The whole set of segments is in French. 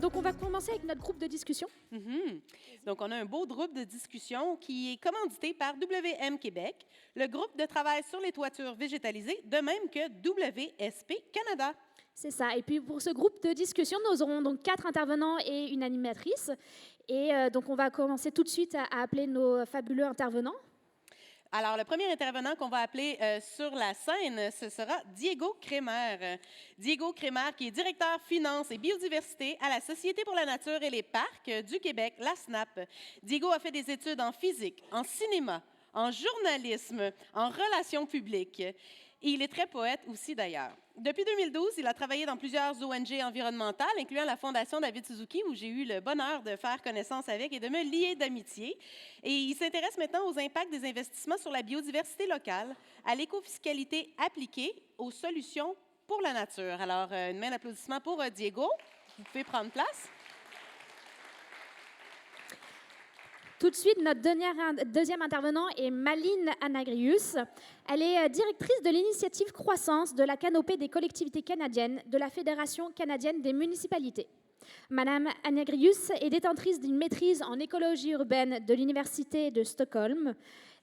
Donc, on va commencer avec notre groupe de discussion. Donc, on a un beau groupe de discussion qui est commandité par WM Québec, le groupe de travail sur les toitures végétalisées, de même que WSP Canada. C'est ça. Et puis, pour ce groupe de discussion, nous aurons donc 4 intervenants et une animatrice. Et donc, on va commencer tout de suite à appeler nos fabuleux intervenants. Alors, le premier intervenant qu'on va appeler sur la scène, ce sera Diego Crémer. Diego Crémer, qui est directeur finances et biodiversité à la Société pour la nature et les parcs du Québec, la SNAP. Diego a fait des études en physique, en cinéma, en journalisme, en relations publiques. Et il est très poète aussi, d'ailleurs. Depuis 2012, il a travaillé dans plusieurs ONG environnementales, incluant la Fondation David Suzuki, où j'ai eu le bonheur de faire connaissance avec et de me lier d'amitié. Et il s'intéresse maintenant aux impacts des investissements sur la biodiversité locale, à l'écofiscalité appliquée, aux solutions pour la nature. Alors, une main d'applaudissement pour Diego. Vous pouvez prendre place. Tout de suite, notre deuxième intervenant est Maline Anagrius. Elle est directrice de l'initiative Croissance de la Canopée des collectivités canadiennes de la Fédération canadienne des municipalités. Madame Anagrius est détentrice d'une maîtrise en écologie urbaine de l'Université de Stockholm.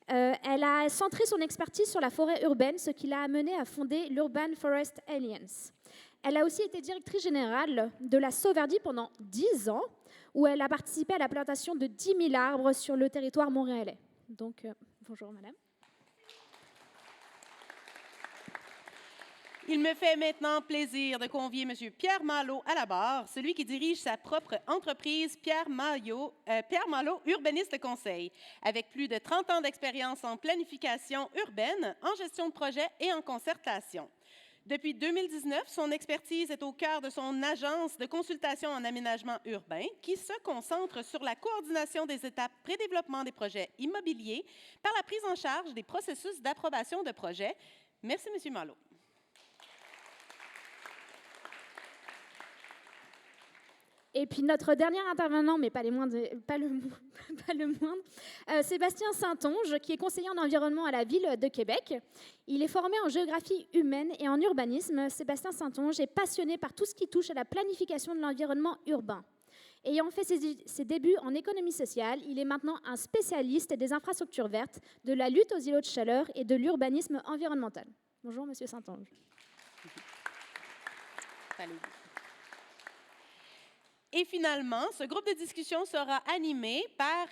Elle a centré son expertise sur la forêt urbaine, ce qui l'a amenée à fonder l'Urban Forest Alliance. Elle a aussi été directrice générale de la Sauverdy pendant 10 ans, où elle a participé à la plantation de 10 000 arbres sur le territoire montréalais. Donc, bonjour madame. Il me fait maintenant plaisir de convier M. Pierre Malo à la barre, celui qui dirige sa propre entreprise, Pierre Malo Urbaniste Conseil, avec plus de 30 ans d'expérience en planification urbaine, en gestion de projet et en concertation. Depuis 2019, son expertise est au cœur de son agence de consultation en aménagement urbain qui se concentre sur la coordination des étapes pré-développement des projets immobiliers par la prise en charge des processus d'approbation de projets. Merci, M. Malo. Et puis notre dernier intervenant, mais pas le moindre, Sébastien Saint-Onge, qui est conseiller en environnement à la Ville de Québec. Il est formé en géographie humaine et en urbanisme. Sébastien Saint-Onge est passionné par tout ce qui touche à la planification de l'environnement urbain. Ayant fait ses débuts en économie sociale, il est maintenant un spécialiste des infrastructures vertes, de la lutte aux îlots de chaleur et de l'urbanisme environnemental. Bonjour, Monsieur Saint-Onge. Salut. Et finalement, ce groupe de discussion sera animé par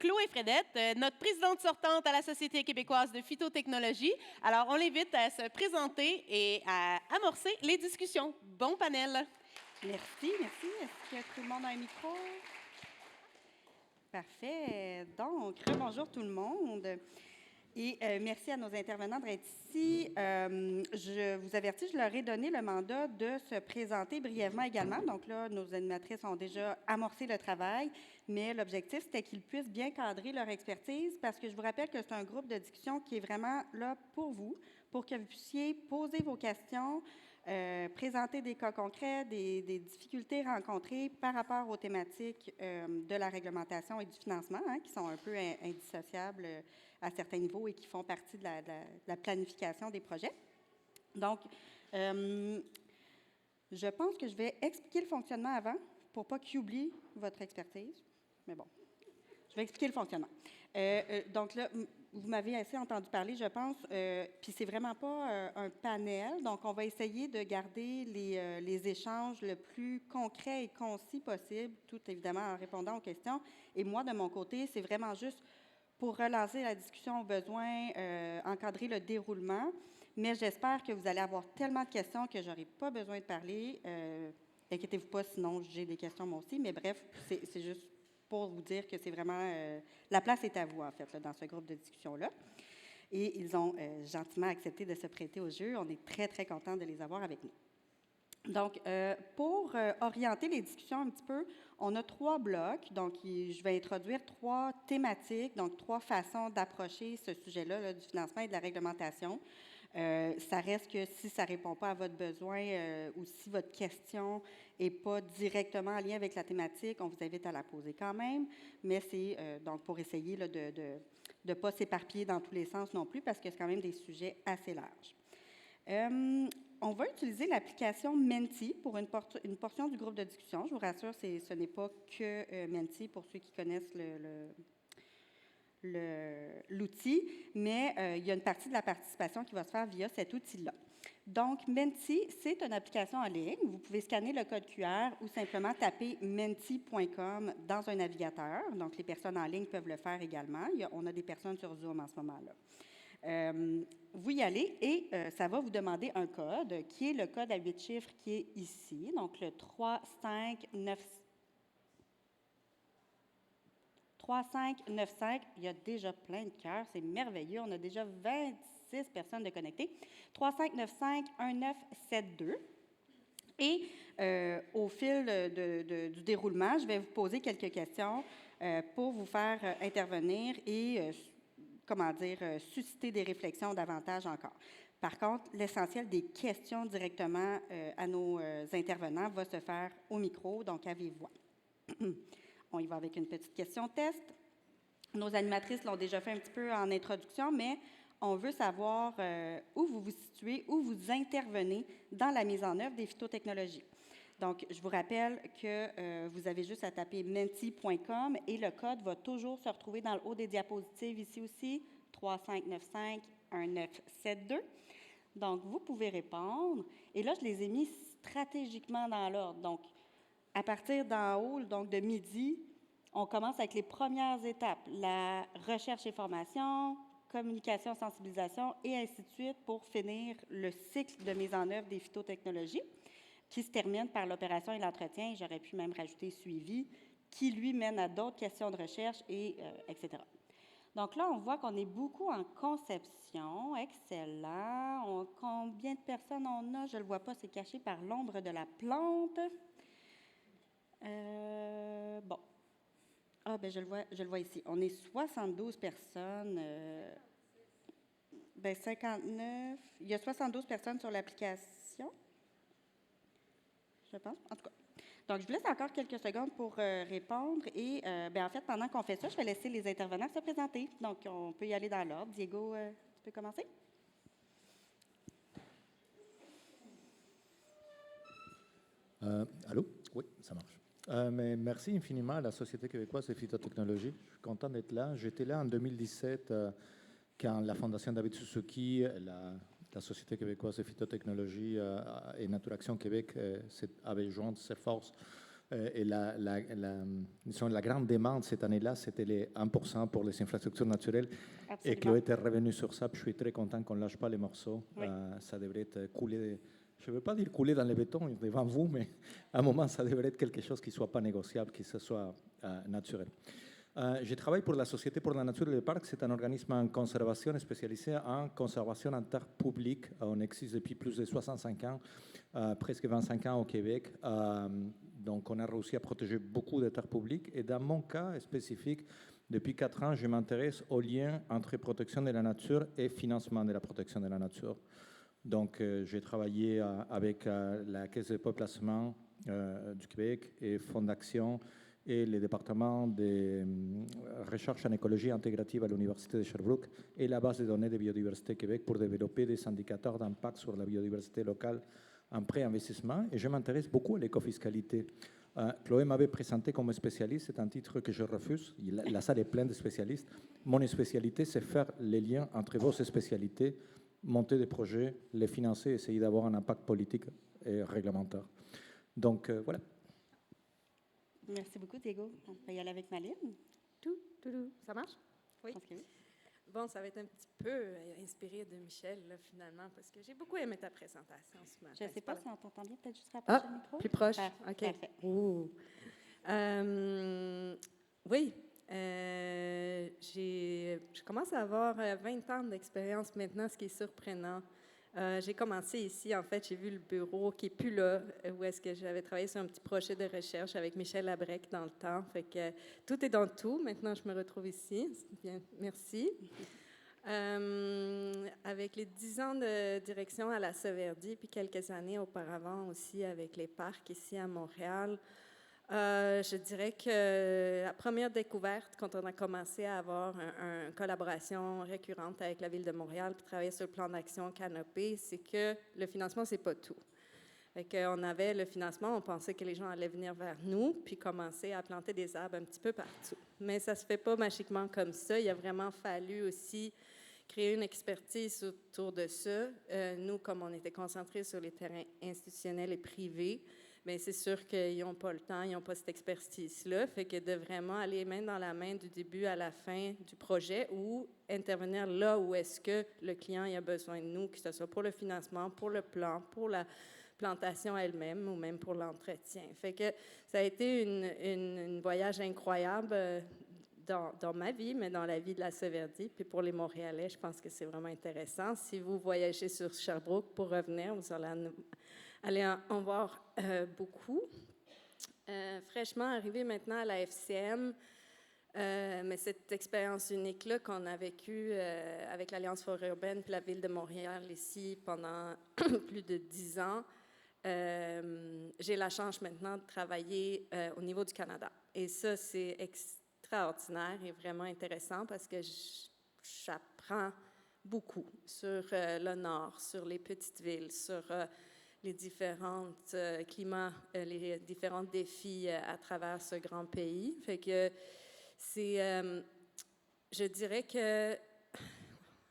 Chloé Fredette, notre présidente sortante à la Société québécoise de phytotechnologie. Alors, on l'invite à se présenter et à amorcer les discussions. Bon panel. Merci, merci. Est-ce que tout le monde a un micro? Parfait. Donc, bonjour tout le monde. Et merci à nos intervenants d'être ici. Je vous avertis, je leur ai donné le mandat de se présenter brièvement également. Donc là, nos animatrices ont déjà amorcé le travail, mais l'objectif, c'était qu'ils puissent bien cadrer leur expertise parce que je vous rappelle que c'est un groupe de discussion qui est vraiment là pour vous, pour que vous puissiez poser vos questions, présenter des cas concrets, des difficultés rencontrées par rapport aux thématiques de la réglementation et du financement, qui sont un peu indissociables à certains niveaux et qui font partie de la planification des projets. Donc, je pense que je vais expliquer le fonctionnement avant pour ne pas qu'ils oublient votre expertise. Mais bon, je vais expliquer le fonctionnement. Donc là, vous m'avez assez entendu parler, je pense, puis c'est vraiment pas un panel. Donc, on va essayer de garder les échanges le plus concrets et concis possible, tout évidemment en répondant aux questions. Et moi, de mon côté, c'est vraiment juste pour relancer la discussion au besoin, encadrer le déroulement. Mais j'espère que vous allez avoir tellement de questions que je n'aurai pas besoin de parler. Inquiétez-vous pas, sinon j'ai des questions moi aussi. Mais bref, c'est juste pour vous dire que c'est vraiment... la place est à vous, en fait, là, dans ce groupe de discussion-là. Et ils ont gentiment accepté de se prêter au jeu. On est très, très contents de les avoir avec nous. Donc, pour orienter les discussions un petit peu, on a 3 blocs. Donc, je vais introduire 3 thématiques, donc 3 façons d'approcher ce sujet-là, là, du financement et de la réglementation. Ça reste que si ça ne répond pas à votre besoin ou si votre question n'est pas directement en lien avec la thématique, on vous invite à la poser quand même, mais c'est donc pour essayer là, de ne pas s'éparpiller dans tous les sens non plus, parce que c'est quand même des sujets assez larges. On va utiliser l'application Menti pour une portion du groupe de discussion. Je vous rassure, ce n'est pas que Menti pour ceux qui connaissent l'outil, mais il y a une partie de la participation qui va se faire via cet outil-là. Donc, Menti, c'est une application en ligne. Vous pouvez scanner le code QR ou simplement taper menti.com dans un navigateur. Donc, les personnes en ligne peuvent le faire également. On a des personnes sur Zoom en ce moment-là. Vous y allez et ça va vous demander un code qui est le code à 8 chiffres qui est ici. Donc, le 3595. Il y a déjà plein de cœurs. C'est merveilleux. On a déjà 26 personnes de connectées. 3595-1972. Et au fil du déroulement, je vais vous poser quelques questions pour vous faire intervenir et susciter des réflexions davantage encore. Par contre, l'essentiel des questions directement à nos intervenants va se faire au micro, donc à vive voix. On y va avec une petite question test. Nos animatrices l'ont déjà fait un petit peu en introduction, mais on veut savoir où vous vous situez, où vous intervenez dans la mise en œuvre des phytotechnologies. Donc, je vous rappelle que vous avez juste à taper menti.com et le code va toujours se retrouver dans le haut des diapositives, ici aussi, 3595-1972. Donc, vous pouvez répondre. Et là, je les ai mis stratégiquement dans l'ordre. Donc, à partir d'en haut, donc de midi, on commence avec les premières étapes, la recherche et formation, communication, sensibilisation, et ainsi de suite, pour finir le cycle de mise en œuvre des phytotechnologies, qui se termine par l'opération et l'entretien, j'aurais pu même rajouter suivi, qui, lui, mène à d'autres questions de recherche, etc. Donc là, on voit qu'on est beaucoup en conception. Excellent. Combien de personnes on a? Je ne le vois pas, c'est caché par l'ombre de la plante. Bon. Ah, bien, je le vois ici. On est 72 personnes. 59. Il y a 72 personnes sur l'application. Je pense, en tout cas. Donc, je vous laisse encore quelques secondes pour répondre. Et, en fait, pendant qu'on fait ça, je vais laisser les intervenants se présenter. Donc, on peut y aller dans l'ordre. Diego, tu peux commencer? Allô? Oui, ça marche. Mais merci infiniment à la Société québécoise de phytotechnologie. Je suis content d'être là. J'étais là en 2017 quand la Fondation David Suzuki, la Société québécoise de phytotechnologie et Nature Action Québec avaient joint ses forces. Et la grande demande cette année-là, c'était les 1% pour les infrastructures naturelles. Absolument. Et Chloé était revenue sur ça. Puis je suis très content qu'on ne lâche pas les morceaux. Oui. Ça devrait être coulé. Je ne veux pas dire couler dans le béton devant vous, mais à un moment, ça devrait être quelque chose qui ne soit pas négociable, qui soit naturel. Je travaille pour la Société pour la Nature et les Parcs. C'est un organisme en conservation spécialisé en conservation en terre publique. On existe depuis plus de 65 ans, presque 25 ans au Québec. Donc, on a réussi à protéger beaucoup de terres publiques. Et dans mon cas spécifique, depuis 4 ans, je m'intéresse au lien entre protection de la nature et financement de la protection de la nature. Donc, j'ai travaillé avec la Caisse de dépôt et placement du Québec et Fonds d'action et le département de recherche en écologie intégrative à l'Université de Sherbrooke et la base de données de biodiversité Québec pour développer des indicateurs d'impact sur la biodiversité locale en pré-investissement. Et je m'intéresse beaucoup à l'écofiscalité. Chloé m'avait présenté comme spécialiste, c'est un titre que je refuse. La salle est pleine de spécialistes. Mon spécialité, c'est faire les liens entre vos spécialités, monter des projets, les financer, essayer d'avoir un impact politique et réglementaire. Donc, voilà. Merci beaucoup, Diego. On va y aller avec Maline. Ça marche? Oui. Oui. Bon, ça va être un petit peu inspiré de Michel, là, finalement, parce que j'ai beaucoup aimé ta présentation ce matin. Je ne sais pas si on t'entend bien. Peut-être juste rapprocher le micro. Plus proche. OK. Parfait. Oui. Je commence à avoir 20 ans d'expérience maintenant, ce qui est surprenant. J'ai commencé ici, en fait, j'ai vu le bureau qui n'est plus là, où est-ce que j'avais travaillé sur un petit projet de recherche avec Michel Labrec dans le temps. Fait que tout est dans tout. Maintenant, je me retrouve ici. Bien, merci. Avec les 10 ans de direction à la Sauverdy, puis quelques années auparavant aussi avec les parcs ici à Montréal, je dirais que la première découverte, quand on a commencé à avoir une collaboration récurrente avec la Ville de Montréal, puis travailler sur le plan d'action Canopée, c'est que le financement, c'est pas tout. Fait qu'on avait le financement, on pensait que les gens allaient venir vers nous, puis commencer à planter des arbres un petit peu partout. Mais ça se fait pas magiquement comme ça. Il a vraiment fallu aussi créer une expertise autour de ça. Nous, comme on était concentrés sur les terrains institutionnels et privés, bien, c'est sûr qu'ils n'ont pas le temps, ils n'ont pas cette expertise-là. Fait que de vraiment aller main dans la main du début à la fin du projet ou intervenir là où est-ce que le client il a besoin de nous, que ce soit pour le financement, pour le plan, pour la plantation elle-même ou même pour l'entretien. Fait que ça a été un voyage incroyable dans ma vie, mais dans la vie de la Sauverdy. Puis pour les Montréalais, je pense que c'est vraiment intéressant. Si vous voyagez sur Sherbrooke pour revenir, vous allez en voir beaucoup. Fraîchement arrivé maintenant à la FCM, mais cette expérience unique-là qu'on a vécue avec l'Alliance Forêt urbaine puis la Ville de Montréal ici pendant plus de 10 ans, j'ai la chance maintenant de travailler au niveau du Canada. Et ça, c'est extraordinaire et vraiment intéressant parce que j'apprends beaucoup sur le Nord, sur les petites villes, sur les différents climats, les différents défis à travers ce grand pays. Fait que c'est, je dirais que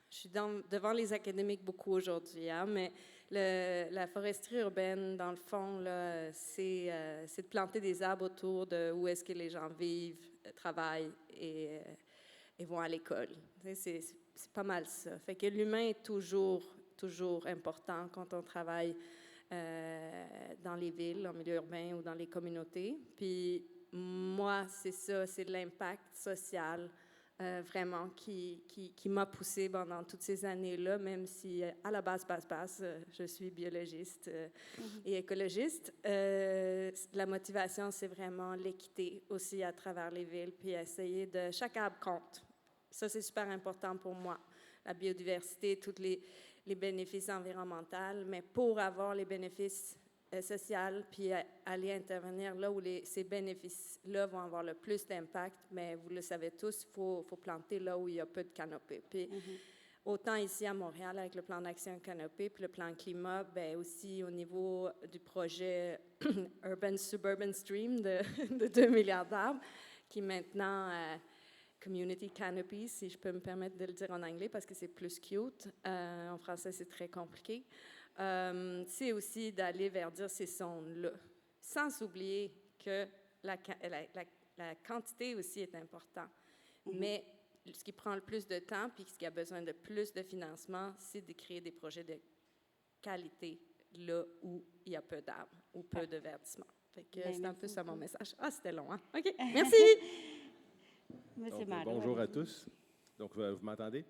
je suis devant les académiques beaucoup aujourd'hui, hein, mais la foresterie urbaine, dans le fond, là, c'est de planter des arbres autour de où est-ce que les gens vivent, travaillent et vont à l'école. C'est pas mal ça. Fait que l'humain est toujours important quand on travaille dans les villes, en milieu urbain ou dans les communautés. Puis moi, c'est ça, c'est de l'impact social vraiment qui m'a poussée pendant toutes ces années-là, même si à la base, je suis biologiste et écologiste. La motivation, c'est vraiment l'équité aussi à travers les villes, puis essayer de... Chaque arbre compte. Ça, c'est super important pour moi. La biodiversité, tous les bénéfices environnementaux, mais pour avoir les bénéfices sociaux, puis aller intervenir là où ces bénéfices-là vont avoir le plus d'impact, mais vous le savez tous, il faut planter là où il y a peu de canopée. Puis autant ici à Montréal avec le plan d'action canopée, puis le plan climat, bien aussi au niveau du projet Urban Suburban Stream de 2 milliards d'arbres, qui maintenant... Community Canopy, si je peux me permettre de le dire en anglais, parce que c'est plus cute. En français, c'est très compliqué. C'est aussi d'aller vers dire ces zones-là, sans oublier que la quantité aussi est importante. Mais ce qui prend le plus de temps, puis ce qui a besoin de plus de financement, c'est de créer des projets de qualité là où il y a peu d'arbres ou peu de verdissement. Fait que c'est un peu ça mon message. Ah, c'était long, hein? OK, merci! Monsieur Donc, bonjour à tous. Donc, vous m'entendez?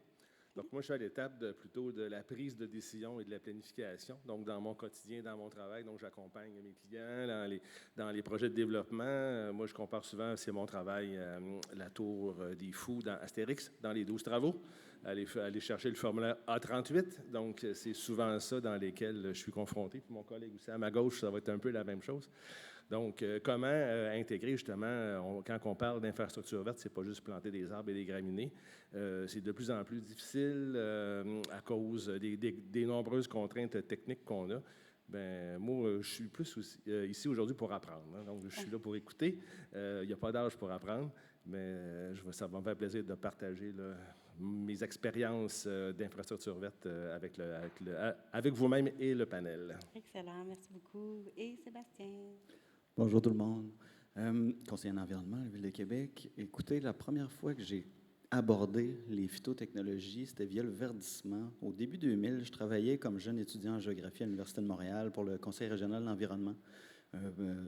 Donc, moi, je suis à l'étape plutôt de la prise de décision et de la planification. Donc, dans mon quotidien, dans mon travail, donc j'accompagne mes clients dans les projets de développement. Moi, je compare souvent, c'est mon travail, la tour des fous dans Astérix, dans les 12 travaux. Aller chercher le formulaire A38. Donc, c'est souvent ça dans lesquels je suis confronté. Puis mon collègue aussi à ma gauche, ça va être un peu la même chose. Donc, comment intégrer justement, quand on parle d'infrastructure verte, c'est pas juste planter des arbres et des graminées. C'est de plus en plus difficile à cause des nombreuses contraintes techniques qu'on a. Bien, moi, je suis plus aussi, ici aujourd'hui pour apprendre. Hein. Donc, je suis là pour écouter. Il n'y a pas d'âge pour apprendre, mais ça va me faire plaisir de partager mes expériences d'infrastructure verte avec vous-même et le panel. Excellent, merci beaucoup. Et Sébastien? Bonjour tout le monde. Conseiller en environnement à la Ville de Québec. Écoutez, la première fois que j'ai abordé les phytotechnologies, c'était via le verdissement. Au début 2000, je travaillais comme jeune étudiant en géographie à l'Université de Montréal pour le Conseil régional de l'environnement,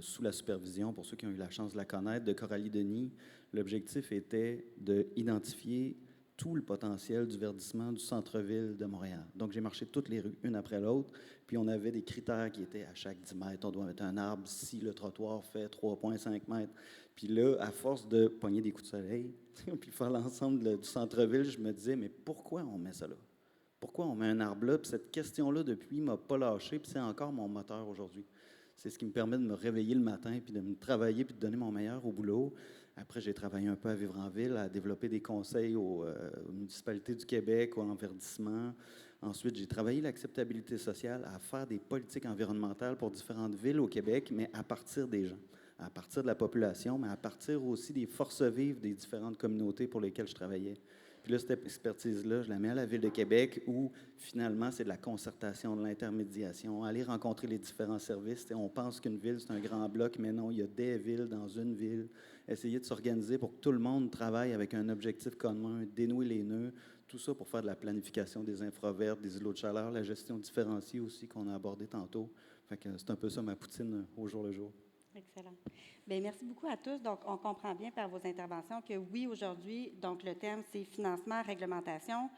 sous la supervision, pour ceux qui ont eu la chance de la connaître, de Coralie Denis. L'objectif était d'identifier tout le potentiel du verdissement du centre-ville de Montréal. Donc, j'ai marché toutes les rues, une après l'autre, puis on avait des critères qui étaient à chaque 10 mètres, on doit mettre un arbre si le trottoir fait 3,5 mètres. Puis là, à force de pogner des coups de soleil, puis faire l'ensemble du centre-ville, je me disais, mais pourquoi on met ça là? Pourquoi on met un arbre là? Puis cette question-là, depuis, ne m'a pas lâché, puis c'est encore mon moteur aujourd'hui. C'est ce qui me permet de me réveiller le matin, puis de me travailler, puis de donner mon meilleur au boulot. Après, j'ai travaillé un peu à Vivre en ville, à développer des conseils aux municipalités du Québec, au verdissement. Ensuite, j'ai travaillé l'acceptabilité sociale, à faire des politiques environnementales pour différentes villes au Québec, mais à partir des gens, à partir de la population, mais à partir aussi des forces vives des différentes communautés pour lesquelles je travaillais. Puis là, cette expertise-là, je la mets à la Ville de Québec où, finalement, c'est de la concertation, de l'intermédiation, aller rencontrer les différents services. On pense qu'une ville, c'est un grand bloc, mais non, il y a des villes dans une ville. Essayer de s'organiser pour que tout le monde travaille avec un objectif commun, dénouer les nœuds, tout ça pour faire de la planification des infravertes, des îlots de chaleur, la gestion différenciée aussi qu'on a abordée tantôt. Fait que c'est un peu ça ma poutine au jour le jour. Excellent. Bien, merci beaucoup à tous. Donc, on comprend bien par vos interventions que oui, aujourd'hui, donc le thème, c'est financement, réglementation,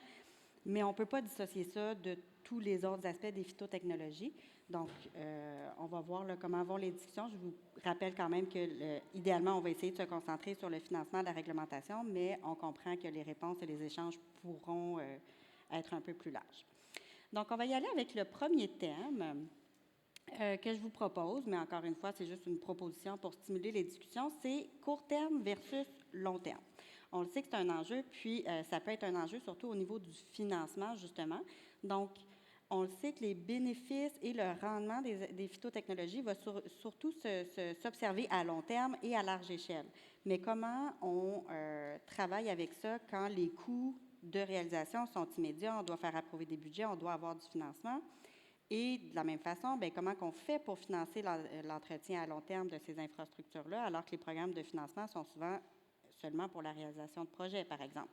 mais on ne peut pas dissocier ça de tous les autres aspects des phytotechnologies. Donc, on va voir là, comment vont les discussions. Je vous rappelle quand même que, idéalement, on va essayer de se concentrer sur le financement de la réglementation, mais on comprend que les réponses et les échanges pourront être un peu plus larges. Donc, on va y aller avec le premier thème. Que je vous propose, mais encore une fois, c'est juste une proposition pour stimuler les discussions, c'est court terme versus long terme. On le sait que c'est un enjeu, puis ça peut être un enjeu surtout au niveau du financement, justement. Donc, on le sait que les bénéfices et le rendement des phytotechnologies vont surtout s'observer à long terme et à large échelle. Mais comment on travaille avec ça quand les coûts de réalisation sont immédiats, on doit faire approuver des budgets, on doit avoir du financement? Et de la même façon, bien, comment on fait pour financer l'entretien à long terme de ces infrastructures-là, alors que les programmes de financement sont souvent seulement pour la réalisation de projets, par exemple.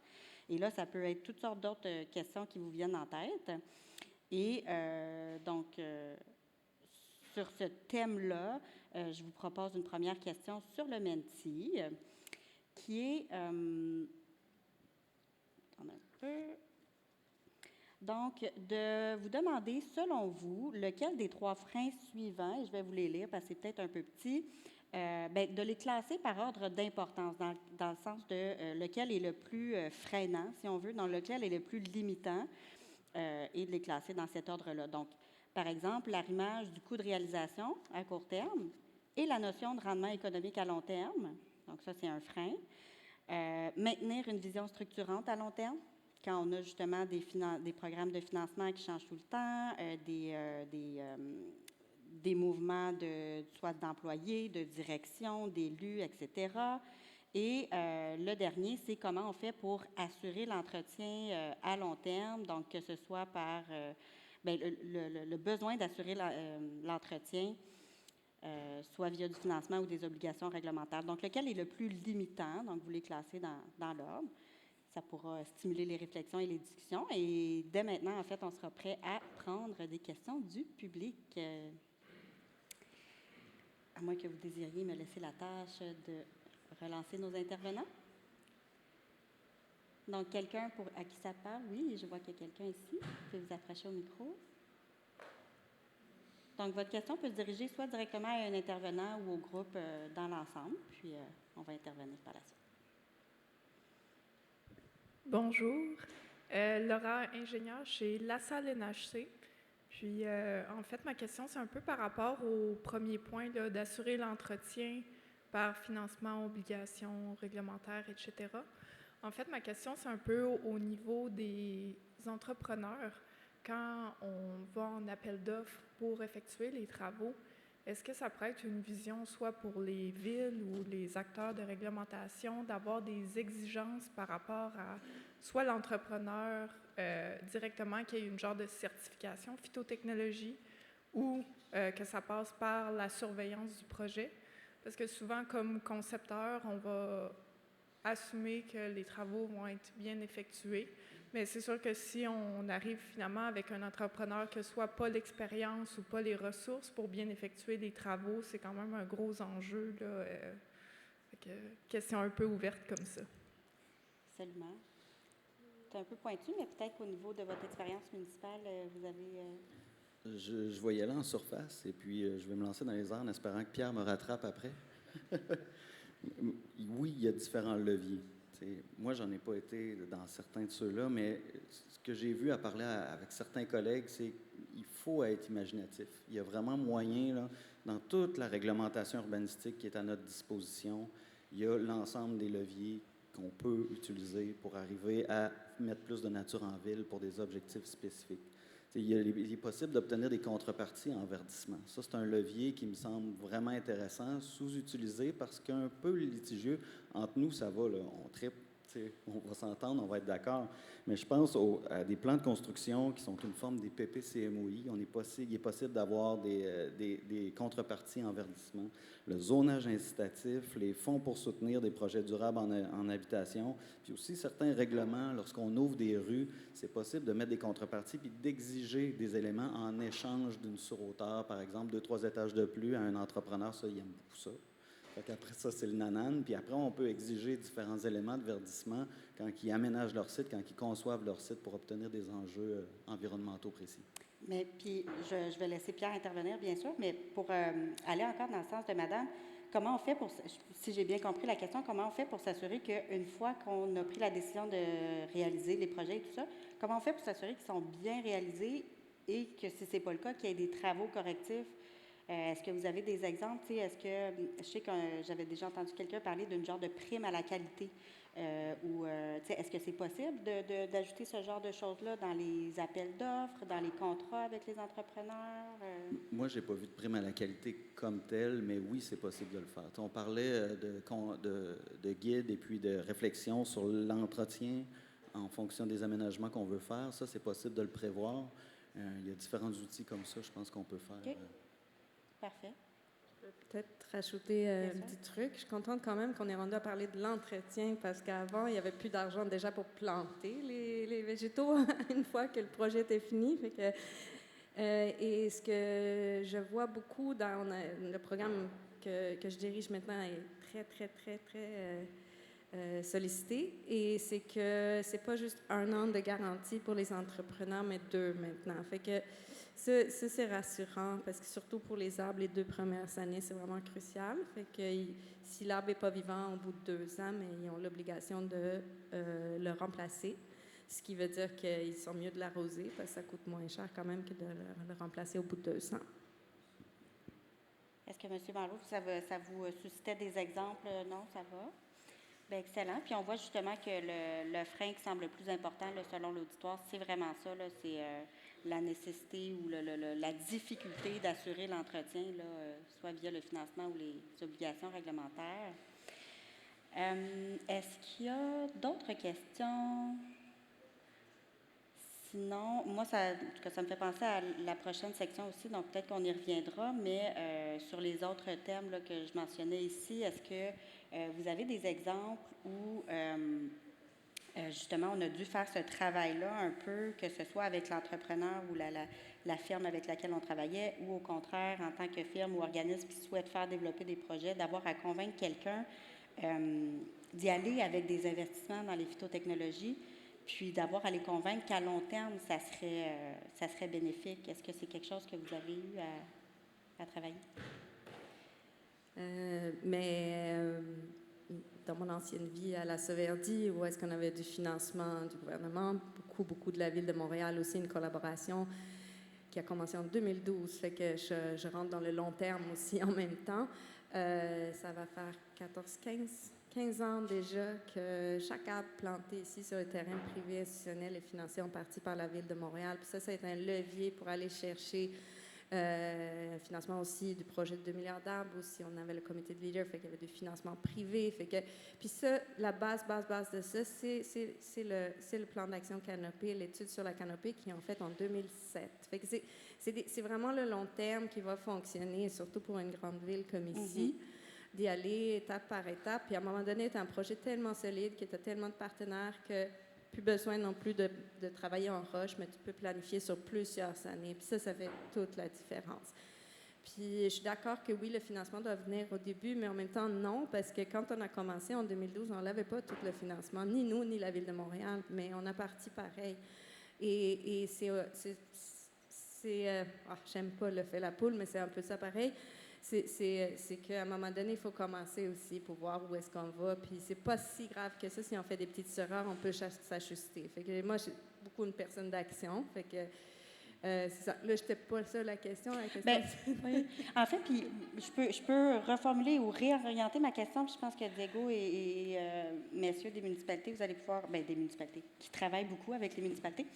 Et là, ça peut être toutes sortes d'autres questions qui vous viennent en tête. Et donc, sur ce thème-là, je vous propose une première question sur le Menti, qui est... attendez un peu... Donc, de vous demander, selon vous, lequel des 3 freins suivants, et je vais vous les lire parce que c'est peut-être un peu petit, de les classer par ordre d'importance, dans le sens de lequel est le plus freinant, si on veut, dans lequel est le plus limitant, et de les classer dans cet ordre-là. Donc, par exemple, l'arrimage du coût de réalisation à court terme et la notion de rendement économique à long terme. Donc, ça, c'est un frein. Maintenir une vision structurante à long terme, quand on a justement des programmes de financement qui changent tout le temps, des mouvements soit d'employés, de direction, d'élus, etc. Et le dernier, c'est comment on fait pour assurer l'entretien à long terme, donc que ce soit par le besoin d'assurer l'entretien, soit via du financement ou des obligations réglementaires. Donc, lequel est le plus limitant? Donc, vous les classez dans l'ordre. Ça pourra stimuler les réflexions et les discussions. Et dès maintenant, en fait, on sera prêt à prendre des questions du public. À moins que vous désiriez me laisser la tâche de relancer nos intervenants. Donc, quelqu'un à qui ça parle? Oui, je vois qu'il y a quelqu'un ici. Vous pouvez vous approcher au micro. Donc, votre question peut se diriger soit directement à un intervenant ou au groupe dans l'ensemble, puis on va intervenir par la suite. Bonjour, Laura, ingénieure chez LaSalle NHC. Puis, en fait, ma question, c'est un peu par rapport au premier point d'assurer l'entretien par financement, obligations réglementaires, etc. En fait, ma question, c'est un peu au niveau des entrepreneurs. Quand on va en appel d'offres pour effectuer les travaux, est-ce que ça pourrait être une vision soit pour les villes ou les acteurs de réglementation d'avoir des exigences par rapport à soit l'entrepreneur directement qui ait une genre de certification phytotechnologie ou que ça passe par la surveillance du projet? Parce que souvent, comme concepteur, on va assumer que les travaux vont être bien effectués. Mais c'est sûr que si on arrive finalement avec un entrepreneur qui soit pas l'expérience ou pas les ressources pour bien effectuer les travaux, c'est quand même un gros enjeu, là. Question un peu ouverte comme ça. Seulement. peut-être un peu pointu, mais peut-être qu'au niveau de votre expérience municipale, vous avez... Je vais y aller en surface et puis je vais me lancer dans les airs en espérant que Pierre me rattrape après. Oui, il y a différents leviers. Moi, j'en ai pas été dans certains de ceux-là, mais ce que j'ai vu à parler avec certains collègues, c'est qu'il faut être imaginatif. Il y a vraiment moyen, là, dans toute la réglementation urbanistique qui est à notre disposition, il y a l'ensemble des leviers qu'on peut utiliser pour arriver à mettre plus de nature en ville pour des objectifs spécifiques. Il est possible d'obtenir des contreparties en verdissement. Ça, c'est un levier qui me semble vraiment intéressant, sous-utilisé parce qu'un peu litigieux. Entre nous, ça va, là, on tripe, on va s'entendre, on va être d'accord. Mais je pense à des plans de construction qui sont une forme des PPCMOI. Il est possible d'avoir des contreparties en verdissement, le zonage incitatif, les fonds pour soutenir des projets durables en habitation, puis aussi certains règlements. Lorsqu'on ouvre des rues, c'est possible de mettre des contreparties puis d'exiger des éléments en échange d'une surhauteur, par exemple, 2-3 étages de plus à un entrepreneur. Ça, il aime beaucoup ça. Après ça, c'est le nanan. Puis après, on peut exiger différents éléments de verdissement quand ils aménagent leur site, quand ils conçoivent leur site pour obtenir des enjeux environnementaux précis. Mais puis, je vais laisser Pierre intervenir, bien sûr, mais pour aller encore dans le sens de madame, comment on fait pour, si j'ai bien compris la question, comment on fait pour s'assurer qu'une fois qu'on a pris la décision de réaliser les projets et tout ça, comment on fait pour s'assurer qu'ils sont bien réalisés et que si ce n'est pas le cas, qu'il y ait des travaux correctifs? Est-ce que vous avez des exemples? Est-ce que, je sais que j'avais déjà entendu quelqu'un parler d'une genre de prime à la qualité. Est-ce que c'est possible d'ajouter ce genre de choses-là dans les appels d'offres, dans les contrats avec les entrepreneurs? Moi, je n'ai pas vu de prime à la qualité comme telle, mais oui, c'est possible de le faire. On parlait de guides et puis de réflexion sur l'entretien en fonction des aménagements qu'on veut faire. Ça, c'est possible de le prévoir. Il y a différents outils comme ça, je pense qu'on peut faire. OK. Parfait. Je peux peut-être rajouter un petit truc. Je suis contente quand même qu'on ait rendu à parler de l'entretien parce qu'avant, il n'y avait plus d'argent déjà pour planter les végétaux une fois que le projet était fini. Fait que, et ce que je vois beaucoup dans le programme que je dirige maintenant est très sollicité. Et c'est que c'est pas juste 1 an de garantie pour les entrepreneurs, mais 2 maintenant. Fait que ça, c'est rassurant parce que surtout pour les arbres, les 2 premières années, c'est vraiment crucial. Fait que si l'arbre n'est pas vivant au bout de 2 ans, mais ils ont l'obligation de le remplacer. Ce qui veut dire qu'ils sont mieux de l'arroser parce que ça coûte moins cher quand même que de le remplacer au bout de 2 ans. Est-ce que, M. Marleau, ça vous suscitait des exemples? Non, ça va? Bien, excellent. Puis on voit justement que le frein qui semble le plus important, là, selon l'auditoire, c'est vraiment ça, là, c'est la nécessité ou la difficulté d'assurer l'entretien, là, soit via le financement ou les obligations réglementaires. Est-ce qu'il y a d'autres questions? Sinon, moi, ça me fait penser à la prochaine section aussi, donc peut-être qu'on y reviendra, mais sur les autres termes là, que je mentionnais ici, est-ce que vous avez des exemples où, justement, on a dû faire ce travail-là un peu, que ce soit avec l'entrepreneur ou la firme avec laquelle on travaillait, ou au contraire, en tant que firme ou organisme qui souhaite faire développer des projets, d'avoir à convaincre quelqu'un d'y aller avec des investissements dans les phytotechnologies, puis d'avoir à les convaincre qu'à long terme, ça serait bénéfique. Est-ce que c'est quelque chose que vous avez eu à travailler? Dans mon ancienne vie à la Sauverdi, où est-ce qu'on avait du financement du gouvernement, beaucoup de la Ville de Montréal aussi, une collaboration qui a commencé en 2012, fait que je rentre dans le long terme aussi en même temps. Ça va faire 15 ans déjà que chaque arbre planté ici sur le terrain privé institutionnel est financé en partie par la Ville de Montréal. Puis ça a été un levier pour aller chercher un financement aussi du projet de 2 milliards d'arbres. Aussi, on avait le comité de leaders, fait qu'il y avait du financement privé. Fait que, puis ça, la base de ça, c'est le plan d'action canopée, l'étude sur la canopée qui est en fait en 2007. Fait que c'est vraiment le long terme qui va fonctionner, surtout pour une grande ville comme ici. D'y aller étape par étape. Puis à un moment donné, tu as un projet tellement solide, que tu as tellement de partenaires que plus besoin non plus de travailler en roche, mais tu peux planifier sur plusieurs années. Puis ça fait toute la différence. Puis je suis d'accord que oui, le financement doit venir au début, mais en même temps, non, parce que quand on a commencé en 2012, on n'avait pas tout le financement, ni nous, ni la Ville de Montréal, mais on a parti pareil. Et j'aime pas le fait la poule, mais c'est un peu ça pareil. C'est qu'à un moment donné, il faut commencer aussi pour voir où est-ce qu'on va. Puis c'est pas si grave que ça. Si on fait des petites erreurs, on peut s'ajuster. Fait que moi, je suis beaucoup une personne d'action. Fait que c'est ça. Là, je n'étais pas ça la question. Bien, oui. En fait, puis je peux reformuler ou réorienter ma question. Puis je pense que Diego et messieurs des municipalités, vous allez pouvoir, bien, des municipalités qui travaillent beaucoup avec les municipalités.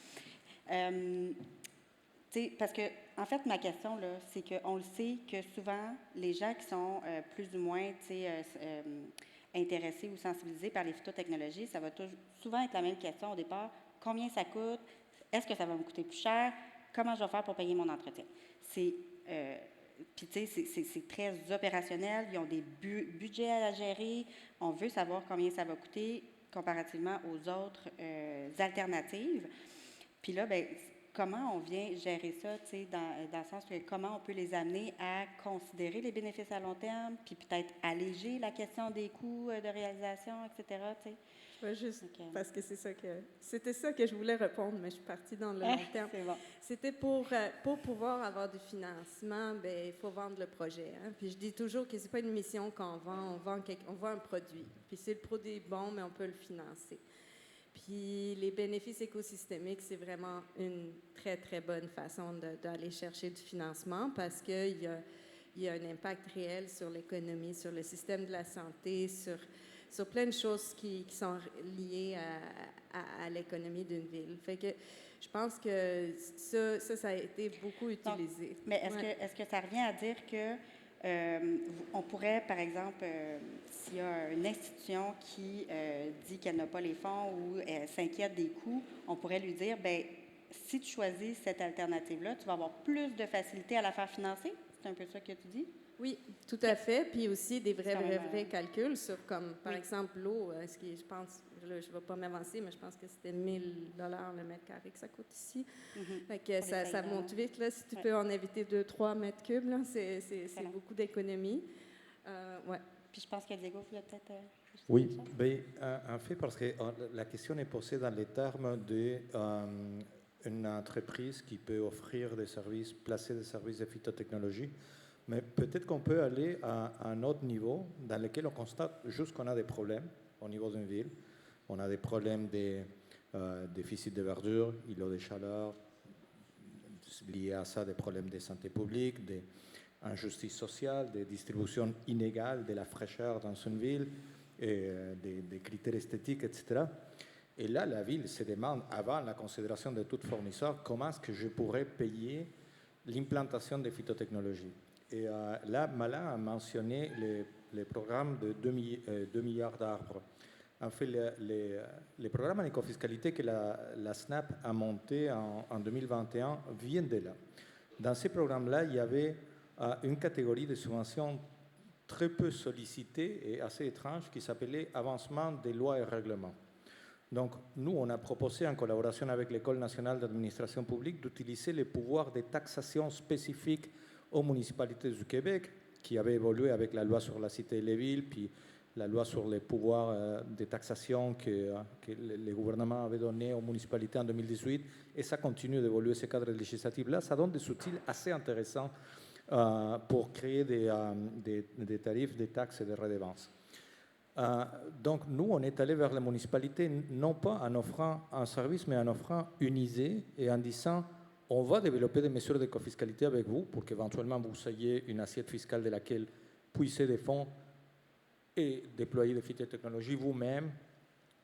Parce que, en fait, ma question, là, c'est qu'on le sait que souvent, les gens qui sont plus ou moins intéressés ou sensibilisés par les phytotechnologies, ça va souvent être la même question au départ. Combien ça coûte? Est-ce que ça va me coûter plus cher? Comment je vais faire pour payer mon entretien? Puis, tu sais, c'est très opérationnel. Ils ont des budgets à gérer. On veut savoir combien ça va coûter comparativement aux autres alternatives. Puis là, bien, comment on vient gérer ça, tu sais, dans le sens que comment on peut les amener à considérer les bénéfices à long terme, puis peut-être alléger la question des coûts de réalisation, etc., tu sais? Ouais, juste parce que c'était ça que je voulais répondre, mais je suis partie dans le long terme. C'est bon. C'était pour pouvoir avoir du financement, ben il faut vendre le projet. Hein? Puis je dis toujours que c'est pas une mission qu'on vend, on vend un produit. Puis si le produit est bon, mais on peut le financer. Puis les bénéfices écosystémiques, c'est vraiment une très, très bonne façon d'aller chercher du financement parce qu'il y a un impact réel sur l'économie, sur le système de la santé, sur plein de choses qui sont liées à l'économie d'une ville. Fait que je pense que ça a été beaucoup utilisé. Donc, mais est-ce que ça revient à dire que on pourrait, par exemple, s'il y a une institution qui dit qu'elle n'a pas les fonds ou s'inquiète des coûts, on pourrait lui dire, bien, si tu choisis cette alternative-là, tu vas avoir plus de facilité à la faire financer? C'est un peu ça que tu dis? Oui, tout à fait. Puis aussi des vrais calculs sur, comme, par exemple, l'eau. Ce qui, je pense, là, je ne vais pas m'avancer, mais je pense que c'était 1 000 $ le mètre carré que ça coûte ici. Fait que ça monte vite. Là, si tu peux en éviter 2-3 mètres cubes, là, c'est beaucoup d'économies. Ouais. Puis je pense que Diego voulait peut-être... Oui, ben, en fait, parce que la question est posée dans les termes d'une entreprise qui peut offrir des services, placer des services de phytotechnologie. Mais peut-être qu'on peut aller à un autre niveau dans lequel on constate juste qu'on a des problèmes au niveau d'une ville. On a des problèmes de déficit de verdure, îlots de chaleur, liés à ça des problèmes de santé publique, d'injustice sociale, de distribution inégale de la fraîcheur dans une ville, et des critères esthétiques, etc. Et là, la ville se demande, avant la considération de tout fournisseur, comment est-ce que je pourrais payer l'implantation des phytotechnologies. Et là, Malin a mentionné les programmes de 2 milliards d'arbres. En fait, les programmes en écofiscalité que la SNAP a montés en 2021 viennent de là. Dans ces programmes-là, il y avait une catégorie de subventions très peu sollicitée et assez étrange qui s'appelait avancement des lois et règlements. Donc, nous, on a proposé, en collaboration avec l'École nationale d'administration publique, d'utiliser les pouvoirs de taxation spécifiques aux municipalités du Québec, qui avaient évolué avec la loi sur la cité et les villes, puis la loi sur les pouvoirs de taxation que le gouvernement avait donné aux municipalités en 2018, et ça continue d'évoluer, ce cadre législatif-là. Ça donne des outils assez intéressants pour créer des tarifs, des taxes et des redevances. Donc, nous, on est allé vers les municipalités, non pas en offrant un service, mais en offrant une idée et en disant on va développer des mesures d'écofiscalité avec vous pour qu'éventuellement vous ayez une assiette fiscale de laquelle puiser des fonds et déployer des phytotechnologies vous-même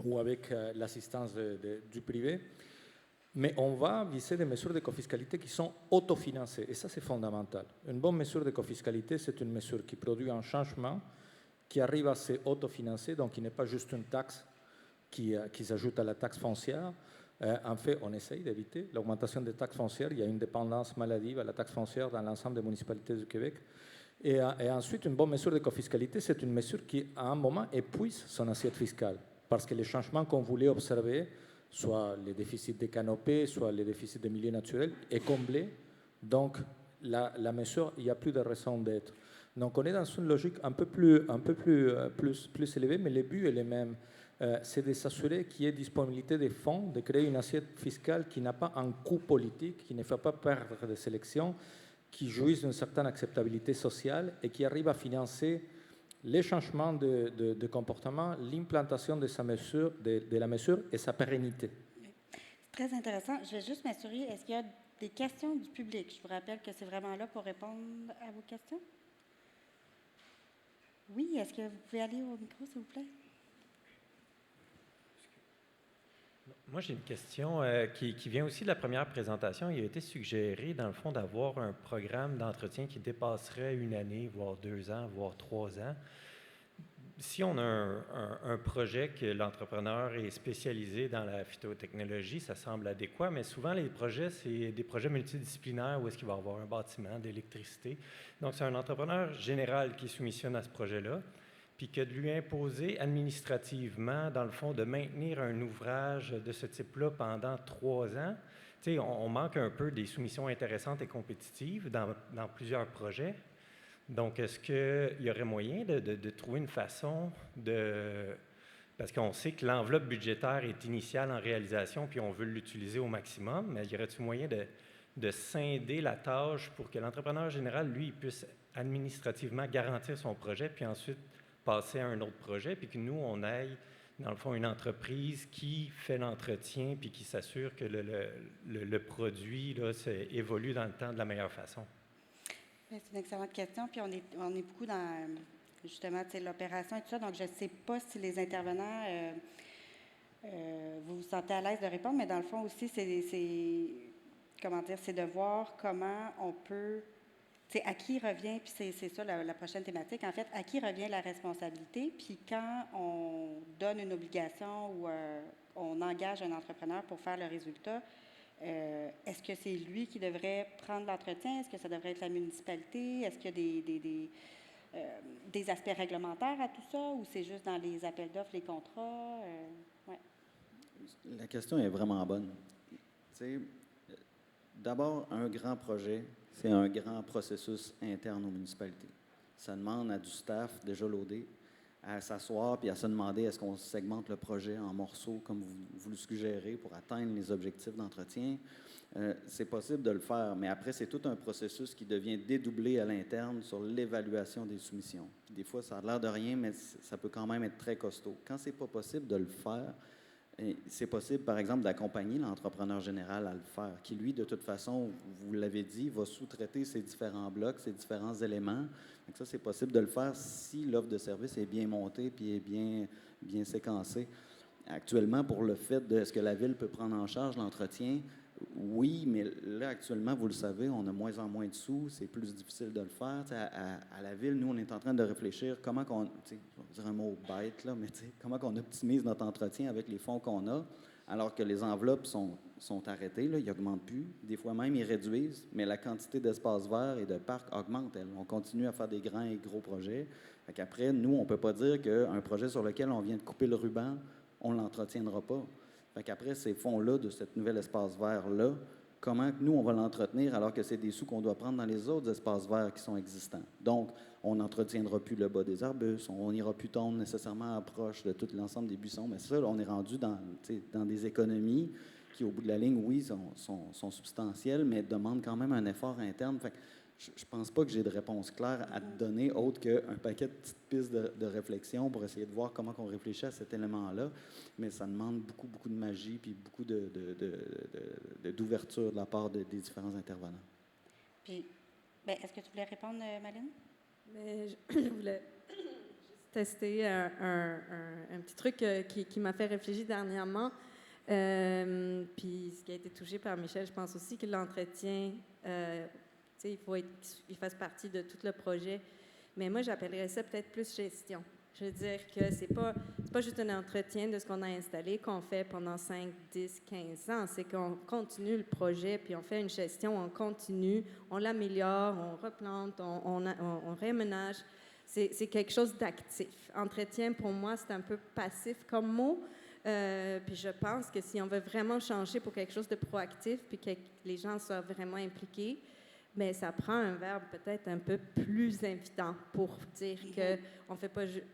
ou avec l'assistance du privé. Mais on va viser des mesures d'écofiscalité qui sont autofinancées. Et ça, c'est fondamental. Une bonne mesure d'écofiscalité, c'est une mesure qui produit un changement, qui arrive à s'autofinancer, donc qui n'est pas juste une taxe qui s'ajoute à la taxe foncière. En fait, on essaye d'éviter l'augmentation des taxes foncières. Il y a une dépendance maladive à la taxe foncière dans l'ensemble des municipalités du Québec. Et ensuite, une bonne mesure d'écofiscalité, c'est une mesure qui, à un moment, épuise son assiette fiscale. Parce que les changements qu'on voulait observer, soit les déficits des canopées, soit les déficits des milieux naturels, est comblé. Donc, la mesure, il n'y a plus de raison d'être. Donc on est dans une logique un peu plus élevée, mais le but est le même. C'est de s'assurer qu'il y ait disponibilité des fonds, de créer une assiette fiscale qui n'a pas un coût politique, qui ne fait pas perdre des élections, qui jouisse d'une certaine acceptabilité sociale et qui arrive à financer les changements de comportement, l'implantation de la mesure et sa pérennité. C'est très intéressant. Je vais juste m'assurer, est-ce qu'il y a des questions du public? Je vous rappelle que c'est vraiment là pour répondre à vos questions. Oui, est-ce que vous pouvez aller au micro, s'il vous plaît? Moi, j'ai une question qui vient aussi de la première présentation. Il a été suggéré, dans le fond, d'avoir un programme d'entretien qui dépasserait 1 année, voire 2 ans, voire 3 ans. Si on a un projet que l'entrepreneur est spécialisé dans la phytotechnologie, ça semble adéquat, mais souvent, les projets, c'est des projets multidisciplinaires où est-ce qu'il va y avoir un bâtiment, d'électricité. Donc, c'est un entrepreneur général qui soumissionne à ce projet-là, puis que de lui imposer administrativement, dans le fond, de maintenir un ouvrage de ce type-là pendant 3 ans. Tu sais, on manque un peu des soumissions intéressantes et compétitives dans plusieurs projets. Donc, est-ce qu'il y aurait moyen de trouver une façon de... Parce qu'on sait que l'enveloppe budgétaire est initiale en réalisation, puis on veut l'utiliser au maximum, mais y aurait-il moyen de scinder la tâche pour que l'entrepreneur général, lui, il puisse administrativement garantir son projet, puis ensuite passer à un autre projet, puis que nous, on aille, dans le fond, une entreprise qui fait l'entretien, puis qui s'assure que le produit là, évolue dans le temps de la meilleure façon? C'est une excellente question, puis on est beaucoup dans, justement, l'opération et tout ça, donc je ne sais pas si les intervenants, vous vous sentez à l'aise de répondre, mais dans le fond aussi, c'est de voir comment on peut... à qui revient, puis c'est ça la prochaine thématique, en fait, à qui revient la responsabilité, puis quand on donne une obligation ou on engage un entrepreneur pour faire le résultat, est-ce que c'est lui qui devrait prendre l'entretien? Est-ce que ça devrait être la municipalité? Est-ce qu'il y a des aspects réglementaires à tout ça, ou c'est juste dans les appels d'offres, les contrats? Ouais. La question est vraiment bonne. Tu sais, d'abord, un grand projet, c'est un grand processus interne aux municipalités. Ça demande à du staff déjà loadé à s'asseoir puis à se demander est-ce qu'on segmente le projet en morceaux comme vous le suggérez pour atteindre les objectifs d'entretien. C'est possible de le faire, mais après, c'est tout un processus qui devient dédoublé à l'interne sur l'évaluation des soumissions. Puis des fois, ça a l'air de rien, mais ça peut quand même être très costaud. Quand c'est pas possible de le faire, c'est possible, par exemple, d'accompagner l'entrepreneur général à le faire, qui, lui, de toute façon, vous l'avez dit, va sous-traiter ces différents blocs, ces différents éléments. Donc ça, c'est possible de le faire si l'offre de service est bien montée puis est bien séquencée. Actuellement, pour le fait de est-ce que la Ville peut prendre en charge l'entretien, oui, mais là, actuellement, vous le savez, on a moins en moins de sous, c'est plus difficile de le faire. À la Ville, nous, on est en train de réfléchir comment qu'on, je vais dire un mot bête, là, mais comment qu'on optimise notre entretien avec les fonds qu'on a, alors que les enveloppes sont arrêtées, là, ils n'augmentent plus. Des fois même, ils réduisent, mais la quantité d'espaces verts et de parcs augmente, elle. On continue à faire des grands et gros projets. Fait qu'après, nous, on ne peut pas dire qu'un projet sur lequel on vient de couper le ruban, on ne l'entretiendra pas. Fait qu'après, ces fonds-là, de cet nouvel espace vert-là, comment nous, on va l'entretenir alors que c'est des sous qu'on doit prendre dans les autres espaces verts qui sont existants. Donc, on n'entretiendra plus le bas des arbustes, on n'ira plus tondre nécessairement proche de tout l'ensemble des buissons. Mais ça, on est rendu dans des économies qui, au bout de la ligne, oui, sont substantielles, mais demandent quand même un effort interne. Fait que je ne pense pas que j'ai de réponse claire à te donner, autre qu'un paquet de petites pistes de réflexion pour essayer de voir comment on réfléchit à cet élément-là. Mais ça demande beaucoup, beaucoup de magie puis beaucoup d'ouverture de la part des différents intervenants. Puis, est-ce que tu voulais répondre, Maline? Mais je voulais juste tester un petit truc qui m'a fait réfléchir dernièrement. Puis, ce qui a été touché par Michel, je pense aussi que l'entretien... il faut qu'il fasse partie de tout le projet. Mais moi, j'appellerais ça peut-être plus gestion. Je veux dire que c'est pas juste un entretien de ce qu'on a installé qu'on fait pendant 5, 10, 15 ans. C'est qu'on continue le projet, puis on fait une gestion en continu, on l'améliore, on replante, on réaménage. C'est quelque chose d'actif. Entretien, pour moi, c'est un peu passif comme mot. Puis je pense que si on veut vraiment changer pour quelque chose de proactif, puis que les gens soient vraiment impliqués, mais ça prend un verbe peut-être un peu plus invitant pour dire qu'on ne fait pas juste...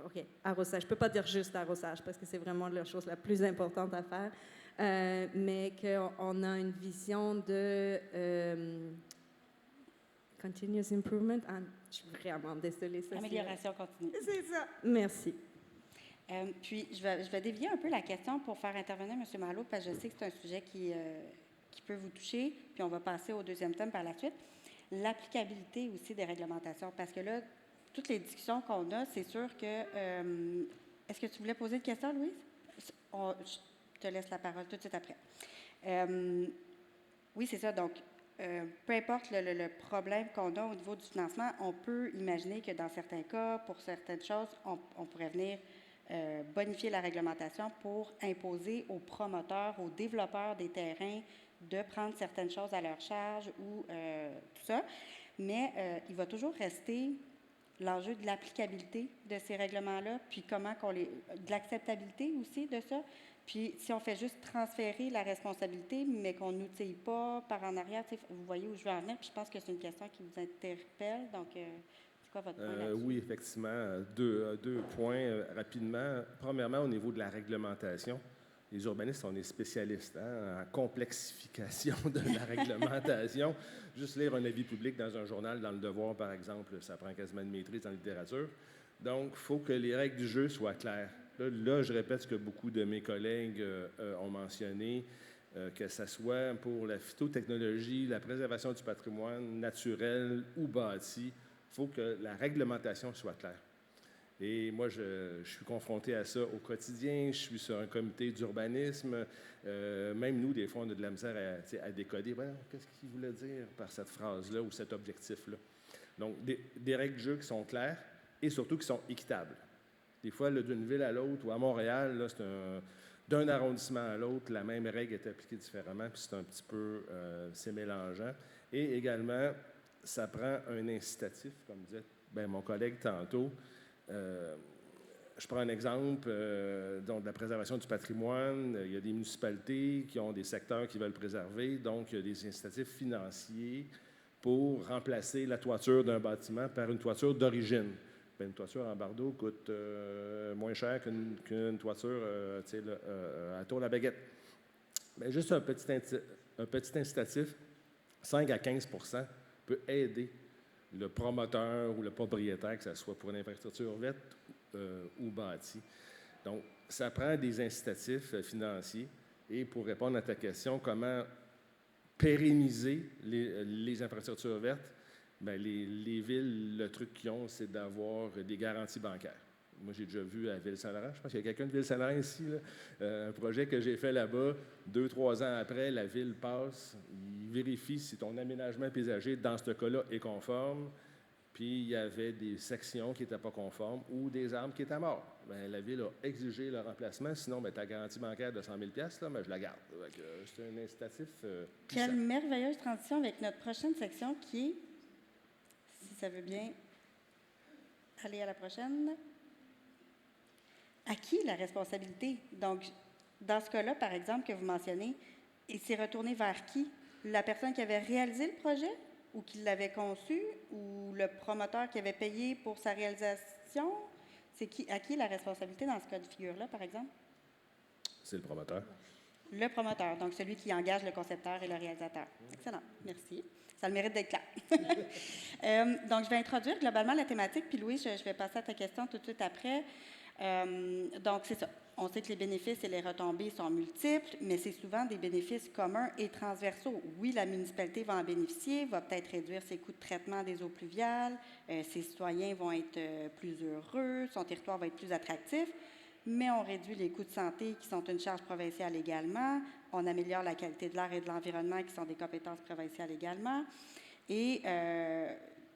OK, arrosage. Je ne peux pas dire juste arrosage parce que c'est vraiment la chose la plus importante à faire, mais qu'on a une vision de continuous improvement. Ah, je suis vraiment désolée. Amélioration continue. C'est ça. Merci. Puis, je vais dévier un peu la question pour faire intervenir M. Malo, parce que je sais que c'est un sujet qui peut vous toucher, puis on va passer au deuxième thème par la suite. L'applicabilité aussi des réglementations, parce que là, toutes les discussions qu'on a, c'est sûr que... est-ce que tu voulais poser une question, Louise? Je te laisse la parole tout de suite après. Oui, c'est ça. Donc, peu importe le problème qu'on a au niveau du financement, on peut imaginer que dans certains cas, pour certaines choses, on pourrait venir bonifier la réglementation pour imposer aux promoteurs, aux développeurs des terrains de prendre certaines choses à leur charge ou tout ça. Mais il va toujours rester l'enjeu de l'applicabilité de ces règlements-là, puis de l'acceptabilité aussi de ça. Puis si on fait juste transférer la responsabilité, mais qu'on n'outille pas par en arrière, vous voyez où je veux en venir, puis je pense que c'est une question qui vous interpelle. Donc, c'est quoi votre point là-dessus? Oui, effectivement. Deux points rapidement. Premièrement, au niveau de la réglementation, les urbanistes, on est spécialistes en complexification de la réglementation. Juste lire un avis public dans un journal, dans Le Devoir, par exemple, ça prend quasiment une maîtrise en littérature. Donc, il faut que les règles du jeu soient claires. Là, je répète ce que beaucoup de mes collègues ont mentionné, que ce soit pour la phytotechnologie, la préservation du patrimoine naturel ou bâti, il faut que la réglementation soit claire. Et moi, je suis confronté à ça au quotidien. Je suis sur un comité d'urbanisme. Même nous, des fois, on a de la misère à décoder. Qu'est-ce qu'il voulait dire par cette phrase-là ou cet objectif-là? Donc, des règles de jeu qui sont claires et surtout qui sont équitables. Des fois, d'une ville à l'autre ou à Montréal, là, d'un arrondissement à l'autre, la même règle est appliquée différemment, puis c'est un petit peu, c'est mélangeant. Et également, ça prend un incitatif, comme disait mon collègue tantôt. Je prends un exemple donc de la préservation du patrimoine. Il y a des municipalités qui ont des secteurs qui veulent préserver, donc il y a des incitatifs financiers pour remplacer la toiture d'un bâtiment par une toiture d'origine. Une toiture en bardeau coûte moins cher qu'une toiture à tour la baguette. Mais juste un petit incitatif, 5 à 15 % peut aider le promoteur ou le propriétaire, que ce soit pour une infrastructure verte ou bâtie. Donc, ça prend des incitatifs financiers. Et pour répondre à ta question, comment pérenniser les infrastructures vertes? Bien, les villes, le truc qu'ils ont, c'est d'avoir des garanties bancaires. Moi, j'ai déjà vu à Ville-Saint-Laurent, je pense qu'il y a quelqu'un de Ville-Saint-Laurent ici, là, un projet que j'ai fait là-bas. 2-3 ans après, la ville passe, il vérifie si ton aménagement paysager, dans ce cas-là, est conforme. Puis, il y avait des sections qui n'étaient pas conformes ou des arbres qui étaient morts. Bien, la ville a exigé le remplacement. Sinon, ta garantie bancaire de 100 000 là, mais je la garde. C'est un incitatif puissant. Quelle merveilleuse transition avec notre prochaine section qui est, si ça veut bien aller à la prochaine, à qui la responsabilité? Donc, dans ce cas-là, par exemple, que vous mentionnez, il s'est retourné vers qui? La personne qui avait réalisé le projet ou qui l'avait conçu ou le promoteur qui avait payé pour sa réalisation? À qui la responsabilité dans ce cas de figure-là, par exemple? C'est le promoteur. Le promoteur, donc celui qui engage le concepteur et le réalisateur. Excellent, merci. Ça a le mérite d'être clair. Donc, je vais introduire globalement la thématique, puis Louis, je vais passer à ta question tout de suite après. Donc, c'est ça. On sait que les bénéfices et les retombées sont multiples, mais c'est souvent des bénéfices communs et transversaux. Oui, la municipalité va en bénéficier, va peut-être réduire ses coûts de traitement des eaux pluviales, ses citoyens vont être plus heureux, son territoire va être plus attractif, mais on réduit les coûts de santé qui sont une charge provinciale également, on améliore la qualité de l'air et de l'environnement qui sont des compétences provinciales également, et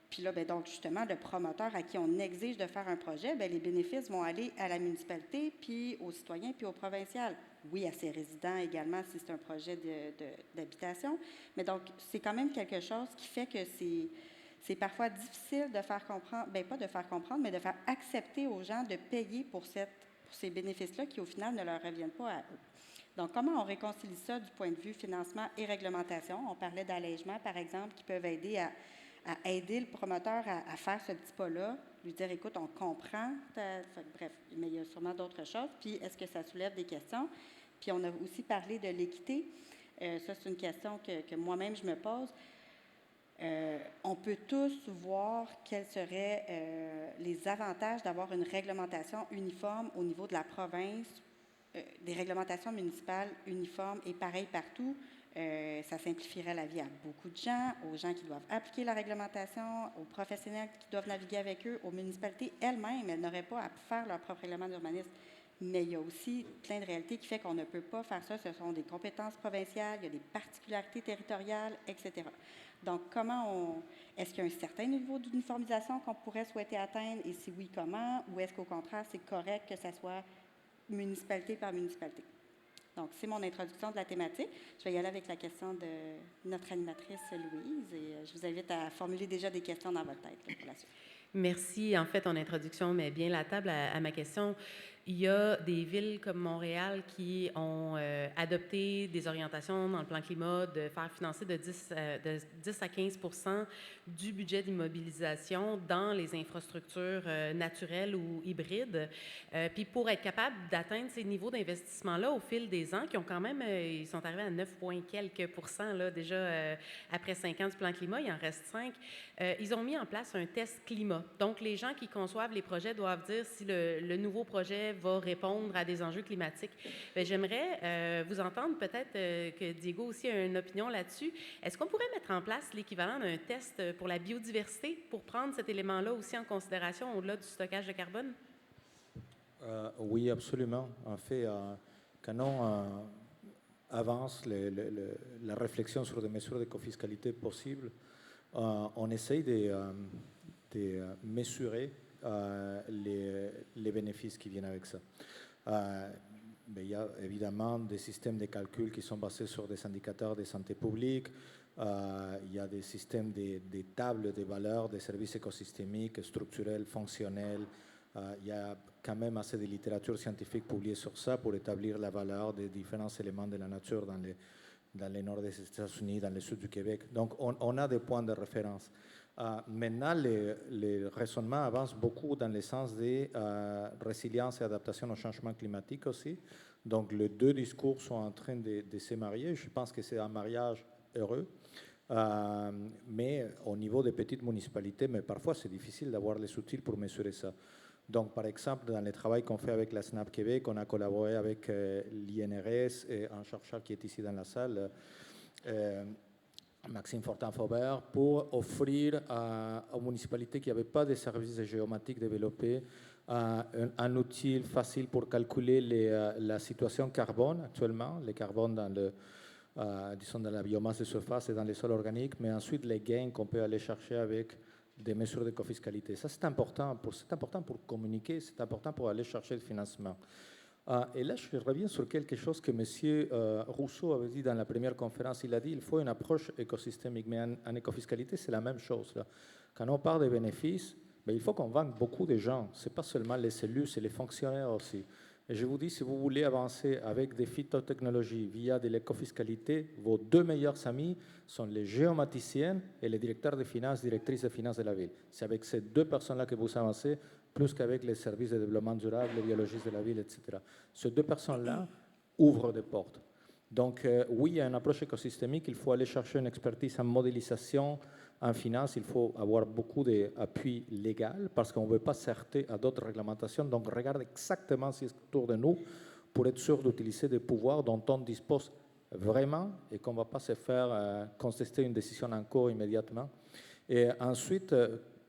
puis là, donc justement, le promoteur à qui on exige de faire un projet, les bénéfices vont aller à la municipalité, puis aux citoyens, puis aux provinciales. Oui, à ses résidents également, si c'est un projet d'habitation. Mais donc, c'est quand même quelque chose qui fait que c'est parfois difficile de faire comprendre, pas de faire comprendre, mais de faire accepter aux gens de payer pour pour ces bénéfices-là qui, au final, ne leur reviennent pas à eux. Donc, comment on réconcilie ça du point de vue financement et réglementation? On parlait d'allègements, par exemple, qui peuvent aider à aider le promoteur à faire ce petit pas-là, lui dire, écoute, on comprend, bref, mais il y a sûrement d'autres choses. Puis, est-ce que ça soulève des questions? Puis, on a aussi parlé de l'équité. Ça, c'est une question que moi-même, je me pose. On peut tous voir quels seraient les avantages d'avoir une réglementation uniforme au niveau de la province, des réglementations municipales uniformes et pareilles partout. Ça simplifierait la vie à beaucoup de gens, aux gens qui doivent appliquer la réglementation, aux professionnels qui doivent naviguer avec eux, aux municipalités elles-mêmes. Elles n'auraient pas à faire leur propre règlement d'urbanisme. Mais il y a aussi plein de réalités qui font qu'on ne peut pas faire ça. Ce sont des compétences provinciales, il y a des particularités territoriales, etc. Donc, est-ce qu'il y a un certain niveau d'uniformisation qu'on pourrait souhaiter atteindre? Et si oui, comment? Ou est-ce qu'au contraire, c'est correct que ça soit municipalité par municipalité? Donc, c'est mon introduction de la thématique. Je vais y aller avec la question de notre animatrice Louise et je vous invite à formuler déjà des questions dans votre tête là, pour la suite. Merci. En fait, ton introduction met bien la table à ma question. Il y a des villes comme Montréal qui ont adopté des orientations dans le plan climat de faire financer de 10 à 15 du budget d'immobilisation dans les infrastructures naturelles ou hybrides. Puis pour être capable d'atteindre ces niveaux d'investissement-là au fil des ans, qui ont quand même, ils sont arrivés à 9 points quelques pourcents là, déjà après 5 ans du plan climat, il en reste 5. Ils ont mis en place un test climat. Donc, les gens qui conçoivent les projets doivent dire si le nouveau projet va répondre à des enjeux climatiques. J'aimerais vous entendre, peut-être que Diego aussi a une opinion là-dessus. Est-ce qu'on pourrait mettre en place l'équivalent d'un test pour la biodiversité pour prendre cet élément-là aussi en considération au-delà du stockage de carbone? Oui, absolument. En fait, quand on avance la réflexion sur des mesures d'éco-fiscalité possibles, on essaye de mesurer les bénéfices qui viennent avec ça. Mais il y a évidemment des systèmes de calcul qui sont basés sur des indicateurs de santé publique. Il y a des systèmes des tables de valeurs des services écosystémiques, structurels, fonctionnels. Il y a quand même assez de littérature scientifique publiée sur ça pour établir la valeur des différents éléments de la nature dans le nord des États-Unis, dans le sud du Québec. Donc, on a des points de référence. Maintenant, le raisonnement avance beaucoup dans le sens de résilience et adaptation au changement climatique aussi. Donc, les deux discours sont en train de se marier. Je pense que c'est un mariage heureux. Mais au niveau des petites municipalités, mais parfois c'est difficile d'avoir les outils pour mesurer ça. Donc, par exemple, dans le travail qu'on fait avec la SNAP Québec, on a collaboré avec l'INRS et un chercheur qui est ici dans la salle, Maxime Fortin-Faubert, pour offrir aux municipalités qui n'avaient pas de services géomatiques développés un outil facile pour calculer la situation carbone actuellement, le carbone disons dans la biomasse de surface et dans les sols organiques, mais ensuite les gains qu'on peut aller chercher avec des mesures d'éco-fiscalité. Ça, c'est important pour communiquer, c'est important pour aller chercher le financement. Et là, je reviens sur quelque chose que M. Rousseau avait dit dans la première conférence. Il a dit qu'il faut une approche écosystémique, mais en éco-fiscalité, c'est la même chose. Là. Quand on parle des bénéfices, il faut convaincre beaucoup de gens. Ce n'est pas seulement les cellules, c'est les fonctionnaires aussi. Et je vous dis, si vous voulez avancer avec des phytotechnologies via de l'éco-fiscalité, vos deux meilleurs amis sont les géomaticiens et les directeurs de finances, directrices de finances de la ville. C'est avec ces deux personnes-là que vous avancez, plus qu'avec les services de développement durable, les biologistes de la ville, etc. Ces deux personnes-là ouvrent des portes. Donc, oui, il y a une approche écosystémique. Il faut aller chercher une expertise en modélisation, en finance. Il faut avoir beaucoup d'appui légal parce qu'on ne veut pas s'heurter à d'autres réglementations. Donc, regarde exactement ce qui est autour de nous pour être sûr d'utiliser des pouvoirs dont on dispose vraiment et qu'on ne va pas se faire contester une décision en cours immédiatement. Et ensuite,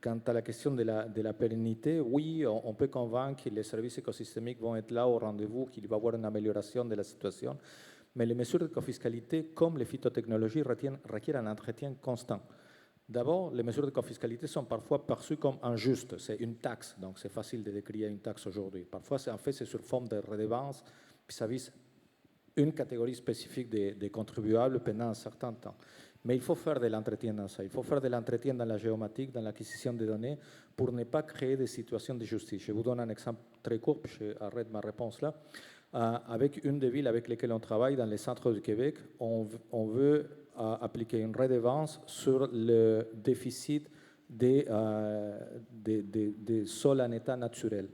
quant à la question de la pérennité, oui, on peut convaincre que les services écosystémiques vont être là au rendez-vous, qu'il va y avoir une amélioration de la situation. Mais les mesures d'éco-fiscalité, comme les phytotechnologies, requièrent un entretien constant. D'abord, les mesures d'éco-fiscalité sont parfois perçues comme injustes. C'est une taxe, donc c'est facile de décrire une taxe aujourd'hui. Parfois, en fait, c'est sur forme de redevance, puis ça vise une catégorie spécifique des contribuables pendant un certain temps. Mais il faut faire de l'entretien dans ça. Il faut faire de l'entretien dans la géomatique, dans l'acquisition des données, pour ne pas créer des situations de justice. Je vous donne un exemple très court, puis j'arrête ma réponse là. Avec une des villes avec lesquelles on travaille dans les centres du Québec, on veut appliquer une redevance sur le déficit des sols en état naturel.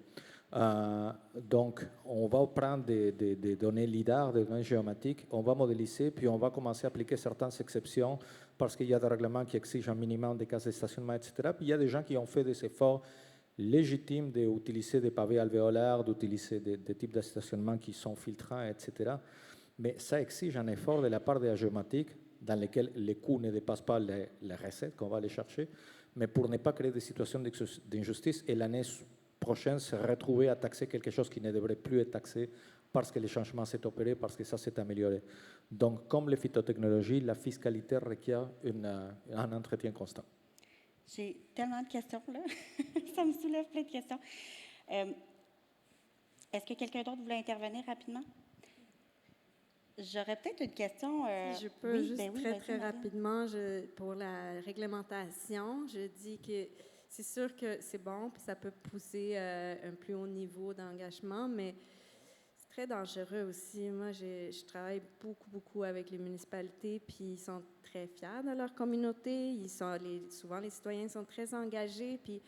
Donc, on va prendre des données LIDAR, des données géomatiques, on va modéliser, puis on va commencer à appliquer certaines exceptions parce qu'il y a des règlements qui exigent un minimum de cases de stationnement, etc. Puis il y a des gens qui ont fait des efforts légitimes d'utiliser des pavés alvéolaires, d'utiliser des types de stationnement qui sont filtrants, etc. Mais ça exige un effort de la part de la géomatique dans lesquels les coûts ne dépassent pas les recettes qu'on va aller chercher, mais pour ne pas créer des situations d'injustice et l'année prochaine se retrouver à taxer quelque chose qui ne devrait plus être taxé parce que le changement s'est opéré, parce que ça s'est amélioré. Donc, comme les phytotechnologies, la fiscalité requiert un entretien constant. J'ai tellement de questions, là. Ça me soulève plein de questions. Est-ce que quelqu'un d'autre voulait intervenir rapidement? J'aurais peut-être une question. Si je peux, oui, juste ben oui, très Marie. rapidement, pour la réglementation, je dis que c'est sûr que c'est bon, puis ça peut pousser un plus haut niveau d'engagement, mais c'est très dangereux aussi. Moi, je travaille beaucoup avec les municipalités, puis ils sont très fiers de leur communauté. Souvent, les citoyens sont très engagés, puis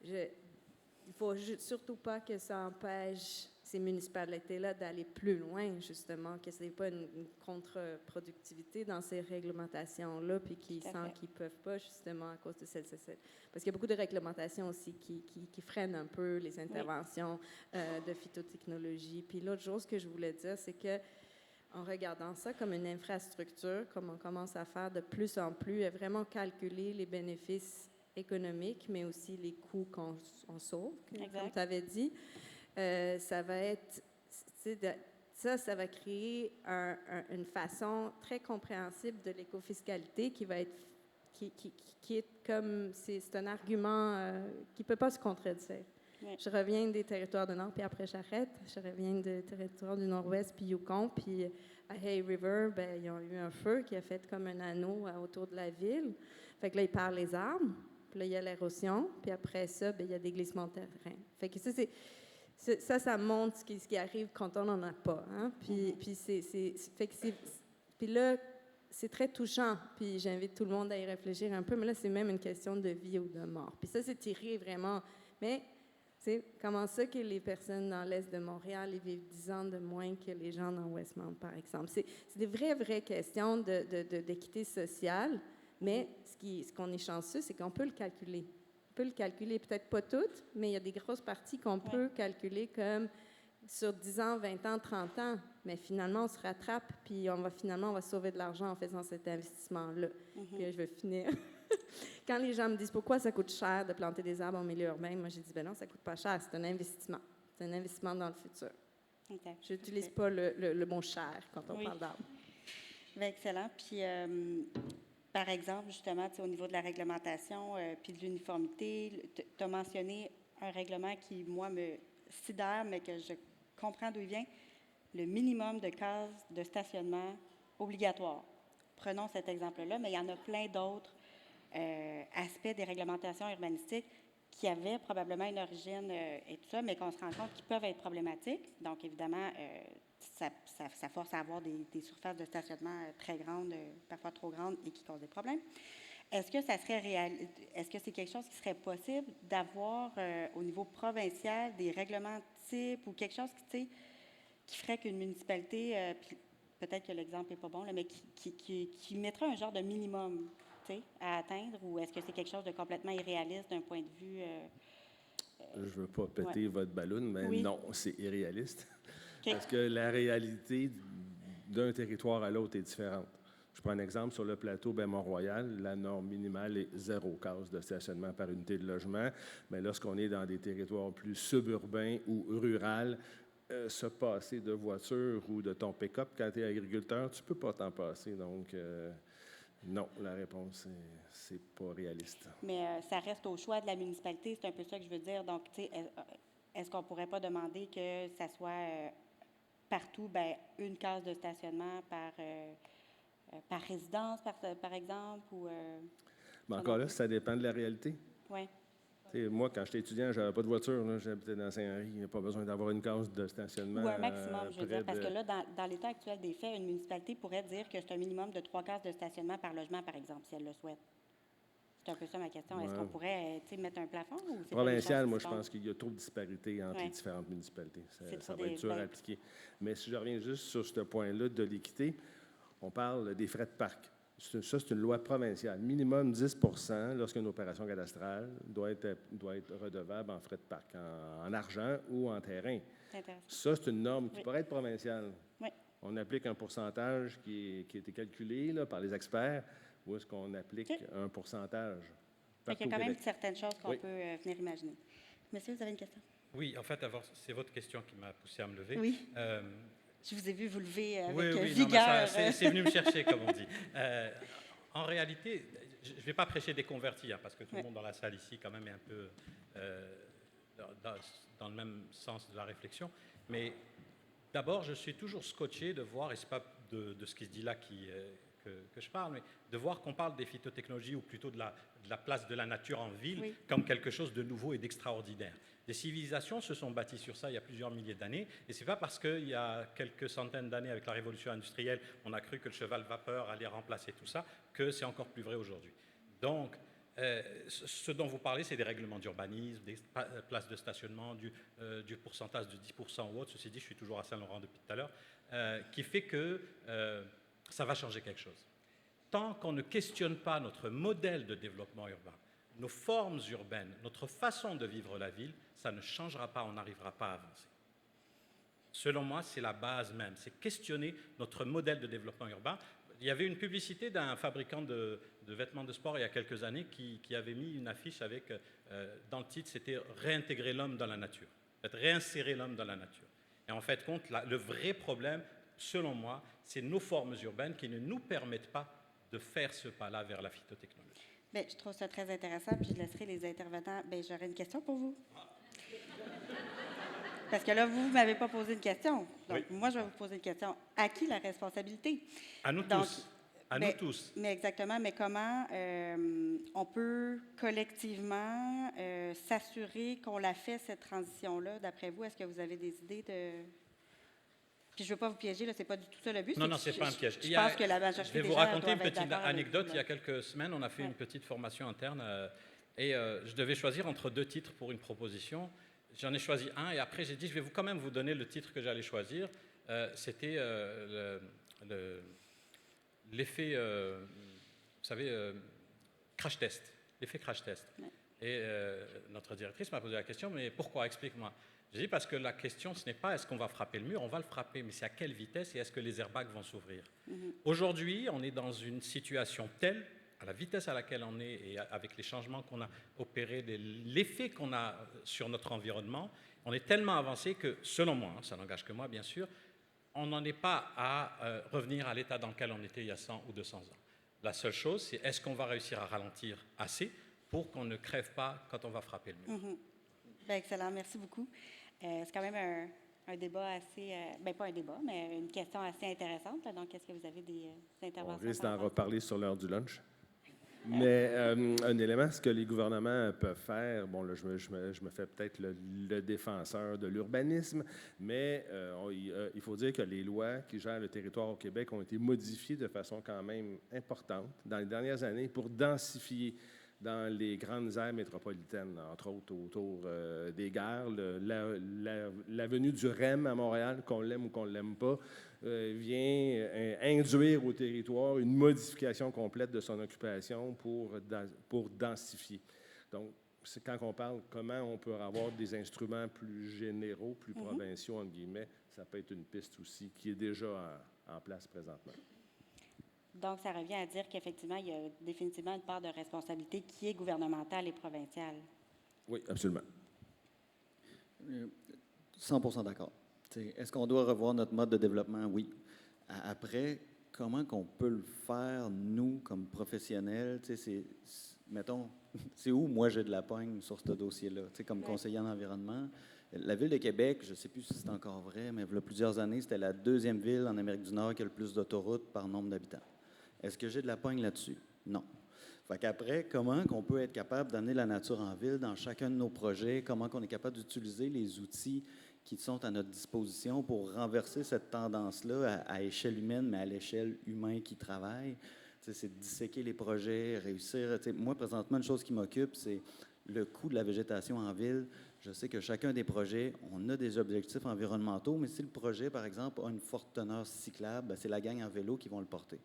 il ne faut surtout pas que ça empêche ces municipalités-là d'aller plus loin, justement, que ce n'est pas une contre-productivité dans ces réglementations-là, puis qu'ils sentent qu'ils ne peuvent pas, justement, à cause de celle. Parce qu'il y a beaucoup de réglementations aussi qui freinent un peu les interventions de phytotechnologie. Puis l'autre chose que je voulais dire, c'est que en regardant ça comme une infrastructure, comme on commence à faire de plus en plus, et vraiment calculer les bénéfices économiques, mais aussi les coûts qu'on sauve, comme tu avais dit. Ça va être, ça va créer une façon très compréhensible de l'écofiscalité qui va être, qui est comme, c'est un argument qui ne peut pas se contredire. Oui. Je reviens des territoires du Nord, puis après j'arrête. Je reviens des territoires du Nord-Ouest, puis Yukon, puis à Hay River, ben, ils ont eu un feu qui a fait comme un anneau autour de la ville. Fait que là, ils partent les arbres, puis là, il y a l'érosion, puis après ça, ben, il y a des glissements de terrain. Fait que ça montre ce qui arrive quand on n'en a pas. Hein? Puis là, c'est très touchant. Puis j'invite tout le monde à y réfléchir un peu. Mais là, c'est même une question de vie ou de mort. Puis ça, c'est tiré vraiment. Mais comment ça que les personnes dans l'Est de Montréal ils vivent 10 ans de moins que les gens dans Westmount, par exemple? C'est des vraies questions d'équité sociale. Mais ce qu'on est chanceux, c'est qu'on peut le calculer. On peut le calculer, peut-être pas toutes, mais il y a des grosses parties qu'on peut calculer comme sur 10 ans, 20 ans, 30 ans. Mais finalement, on se rattrape, puis on va sauver de l'argent en faisant cet investissement-là. Puis je vais finir. Quand les gens me disent pourquoi ça coûte cher de planter des arbres en milieu urbain, moi j'ai dit, ben non, ça coûte pas cher, c'est un investissement. C'est un investissement dans le futur. Okay. Je n'utilise pas le mot cher quand on parle d'arbres. Excellent. Puis... par exemple, justement, au niveau de la réglementation puis de l'uniformité, tu as mentionné un règlement qui, moi, me sidère, mais que je comprends d'où il vient, le minimum de cases de stationnement obligatoire. Prenons cet exemple-là, mais il y en a plein d'autres aspects des réglementations urbanistiques qui avaient probablement une origine et tout ça, mais qu'on se rend compte qu'ils peuvent être problématiques. Donc, évidemment, ça force à avoir des surfaces de stationnement très grandes, parfois trop grandes, et qui causent des problèmes. Est-ce que est-ce que c'est quelque chose qui serait possible d'avoir au niveau provincial des règlements types ou quelque chose qui ferait qu'une municipalité, peut-être que l'exemple n'est pas bon, là, mais qui mettrait un genre de minimum à atteindre, ou est-ce que c'est quelque chose de complètement irréaliste d'un point de vue... Je ne veux pas péter votre ballon, mais non, c'est irréaliste. Parce que la réalité d'un territoire à l'autre est différente. Je prends un exemple sur le plateau Mont-Royal, la norme minimale est 0 case de stationnement par unité de logement. Mais lorsqu'on est dans des territoires plus suburbains ou ruraux, se passer de voiture ou de ton pick-up quand tu es agriculteur, tu ne peux pas t'en passer. Donc, non, la réponse, c'est pas réaliste. Mais ça reste au choix de la municipalité, c'est un peu ça que je veux dire. Donc, tu sais, est-ce qu'on ne pourrait pas demander que ça soit partout, une case de stationnement par par résidence, par exemple? Ou, Mais encore là, ça dépend de la réalité. oui. Moi, quand j'étais étudiant, je n'avais pas de voiture. J'habitais dans Saint-Henri. Il n'y a pas besoin d'avoir une case de stationnement. Ou un maximum, je veux près dire, parce de- que là, dans l'état actuel des faits, une municipalité pourrait dire que c'est un minimum de 3 cases de stationnement par logement, par exemple, si elle le souhaite. C'est un peu ça ma question. Est-ce Ouais. qu'on pourrait mettre un plafond? Ou c'est pas des Provincial, choses moi, qui je se font? pense qu'il y a trop de disparités entre Ouais. les différentes municipalités. C'est Ça trop va des- être dur à ben- appliquer. Mais si je reviens juste sur ce point-là de l'équité, on parle des frais de parc. Ça, c'est une loi provinciale. Minimum 10 lorsqu'une opération cadastrale doit être redevable en frais de parc, en argent ou en terrain. C'est intéressant. Ça, c'est une norme qui Oui. pourrait être provinciale. Oui. On applique un pourcentage qui a été calculé là, par les experts, ou est-ce qu'on applique OK. un pourcentage Fait partout qu'il y a au quand même Québec? certaines choses qu'on Oui. peut venir imaginer. Monsieur, vous avez une question? Oui, en fait, c'est votre question qui m'a poussé à me lever. Oui. Euh, Je vous ai vu vous lever avec oui, oui, non, mais vigueur. c'est venu me chercher, comme on dit. En réalité, je ne vais pas prêcher des convertis, parce que tout le monde dans la salle ici, quand même, est un peu dans le même sens de la réflexion. Mais d'abord, je suis toujours scotché de voir, et ce n'est pas de ce qui se dit là que je parle, mais de voir qu'on parle des phytotechnologies, ou plutôt de la place de la nature en ville, Oui. comme quelque chose de nouveau et d'extraordinaire. Les civilisations se sont bâties sur ça il y a plusieurs milliers d'années, et ce n'est pas parce qu'il y a quelques centaines d'années, avec la révolution industrielle, on a cru que le cheval vapeur allait remplacer tout ça, que c'est encore plus vrai aujourd'hui. Donc, ce dont vous parlez, c'est des règlements d'urbanisme, des places de stationnement, du pourcentage de 10% ou autre. Ceci dit, je suis toujours à Saint-Laurent depuis tout à l'heure, qui fait que ça va changer quelque chose. Tant qu'on ne questionne pas notre modèle de développement urbain, nos formes urbaines, notre façon de vivre la ville, ça ne changera pas, on n'arrivera pas à avancer. Selon moi, c'est la base même, c'est questionner notre modèle de développement urbain. Il y avait une publicité d'un fabricant de vêtements de sport il y a quelques années qui avait mis une affiche avec, dans le titre, c'était « Réintégrer l'homme dans la nature », réinsérer l'homme dans la nature. Et en fait, le vrai problème, selon moi, c'est nos formes urbaines qui ne nous permettent pas de faire ce pas-là vers la phytotechnologie. Bien, je trouve ça très intéressant, puis je laisserai les intervenants. Bien, j'aurais une question pour vous. Parce que là, vous ne m'avez pas posé une question. Donc, moi, je vais vous poser une question. À qui la responsabilité? À nous Donc, tous. À mais- nous tous. Mais exactement, mais comment on peut collectivement s'assurer qu'on la fait, cette transition-là, d'après vous? Est-ce que vous avez des idées de... Puis je ne veux pas vous piéger, là, c'est pas du tout ça le but. Non, que non, c'est pas un piège. Je pense que la majorité Je vais des vous gens raconter une doivent être petite d'accord avec anecdote. vous, Il y a là. quelques semaines, on a fait Ouais. une petite formation interne et je devais choisir entre 2 titres pour une proposition. J'en ai choisi un et après j'ai dit je vais quand même vous donner le titre que j'allais choisir. C'était l'effet, vous savez, crash test. L'effet crash test. Ouais. Et notre directrice m'a posé la question, mais pourquoi? Explique-moi. J'ai dit parce que la question, ce n'est pas est-ce qu'on va frapper le mur, on va le frapper, mais c'est à quelle vitesse et est-ce que les airbags vont s'ouvrir. Aujourd'hui, on est dans une situation telle, à la vitesse à laquelle on est et avec les changements qu'on a opérés, l'effet qu'on a sur notre environnement, on est tellement avancé que, selon moi, ça n'engage que moi bien sûr, on n'en est pas à revenir à l'état dans lequel on était il y a 100 ou 200 ans. La seule chose, c'est est-ce qu'on va réussir à ralentir assez pour qu'on ne crève pas quand on va frapper le mur. Bien, excellent, merci beaucoup. C'est quand même un débat assez... bien, pas un débat, mais une question assez intéressante. Là. Donc, est-ce que vous avez des On interventions? risque par d'en rapport à ça? reparler sur l'heure du lunch. Mais un élément, ce que les gouvernements peuvent faire, bon, là, je me fais peut-être le défenseur de l'urbanisme, mais il faut dire que les lois qui gèrent le territoire au Québec ont été modifiées de façon quand même importante dans les dernières années pour densifier dans les grandes aires métropolitaines, entre autres autour des gares. L'avenue du REM à Montréal, qu'on l'aime ou qu'on ne l'aime pas, vient induire au territoire une modification complète de son occupation pour densifier. Donc, c'est quand on parle comment on peut avoir des instruments plus généraux, plus provinciaux, entre guillemets, ça peut être une piste aussi qui est déjà en place présentement. Donc, ça revient à dire qu'effectivement, il y a définitivement une part de responsabilité qui est gouvernementale et provinciale. Oui, absolument. 100% d'accord. Est-ce qu'on doit revoir notre mode de développement? Oui. Après, comment qu'on peut le faire, nous, comme professionnels? Mettons, c'est où moi j'ai de la pogne sur ce dossier-là? Comme conseiller en environnement, la Ville de Québec, je ne sais plus si c'est encore vrai, mais il y a plusieurs années, c'était la 2e ville en Amérique du Nord qui a le plus d'autoroutes par nombre d'habitants. Est-ce que j'ai de la pogne là-dessus? Non. Fait qu'après, comment qu'on peut être capable d'amener la nature en ville dans chacun de nos projets? Comment qu'on est capable d'utiliser les outils qui sont à notre disposition pour renverser cette tendance-là à échelle humaine, mais à l'échelle humaine qui travaille? C'est de disséquer les projets, réussir. Moi, présentement, une chose qui m'occupe, c'est le coût de la végétation en ville. Je sais que chacun des projets, on a des objectifs environnementaux, mais si le projet, par exemple, a une forte teneur cyclable, c'est la gang en vélo qui vont le porter.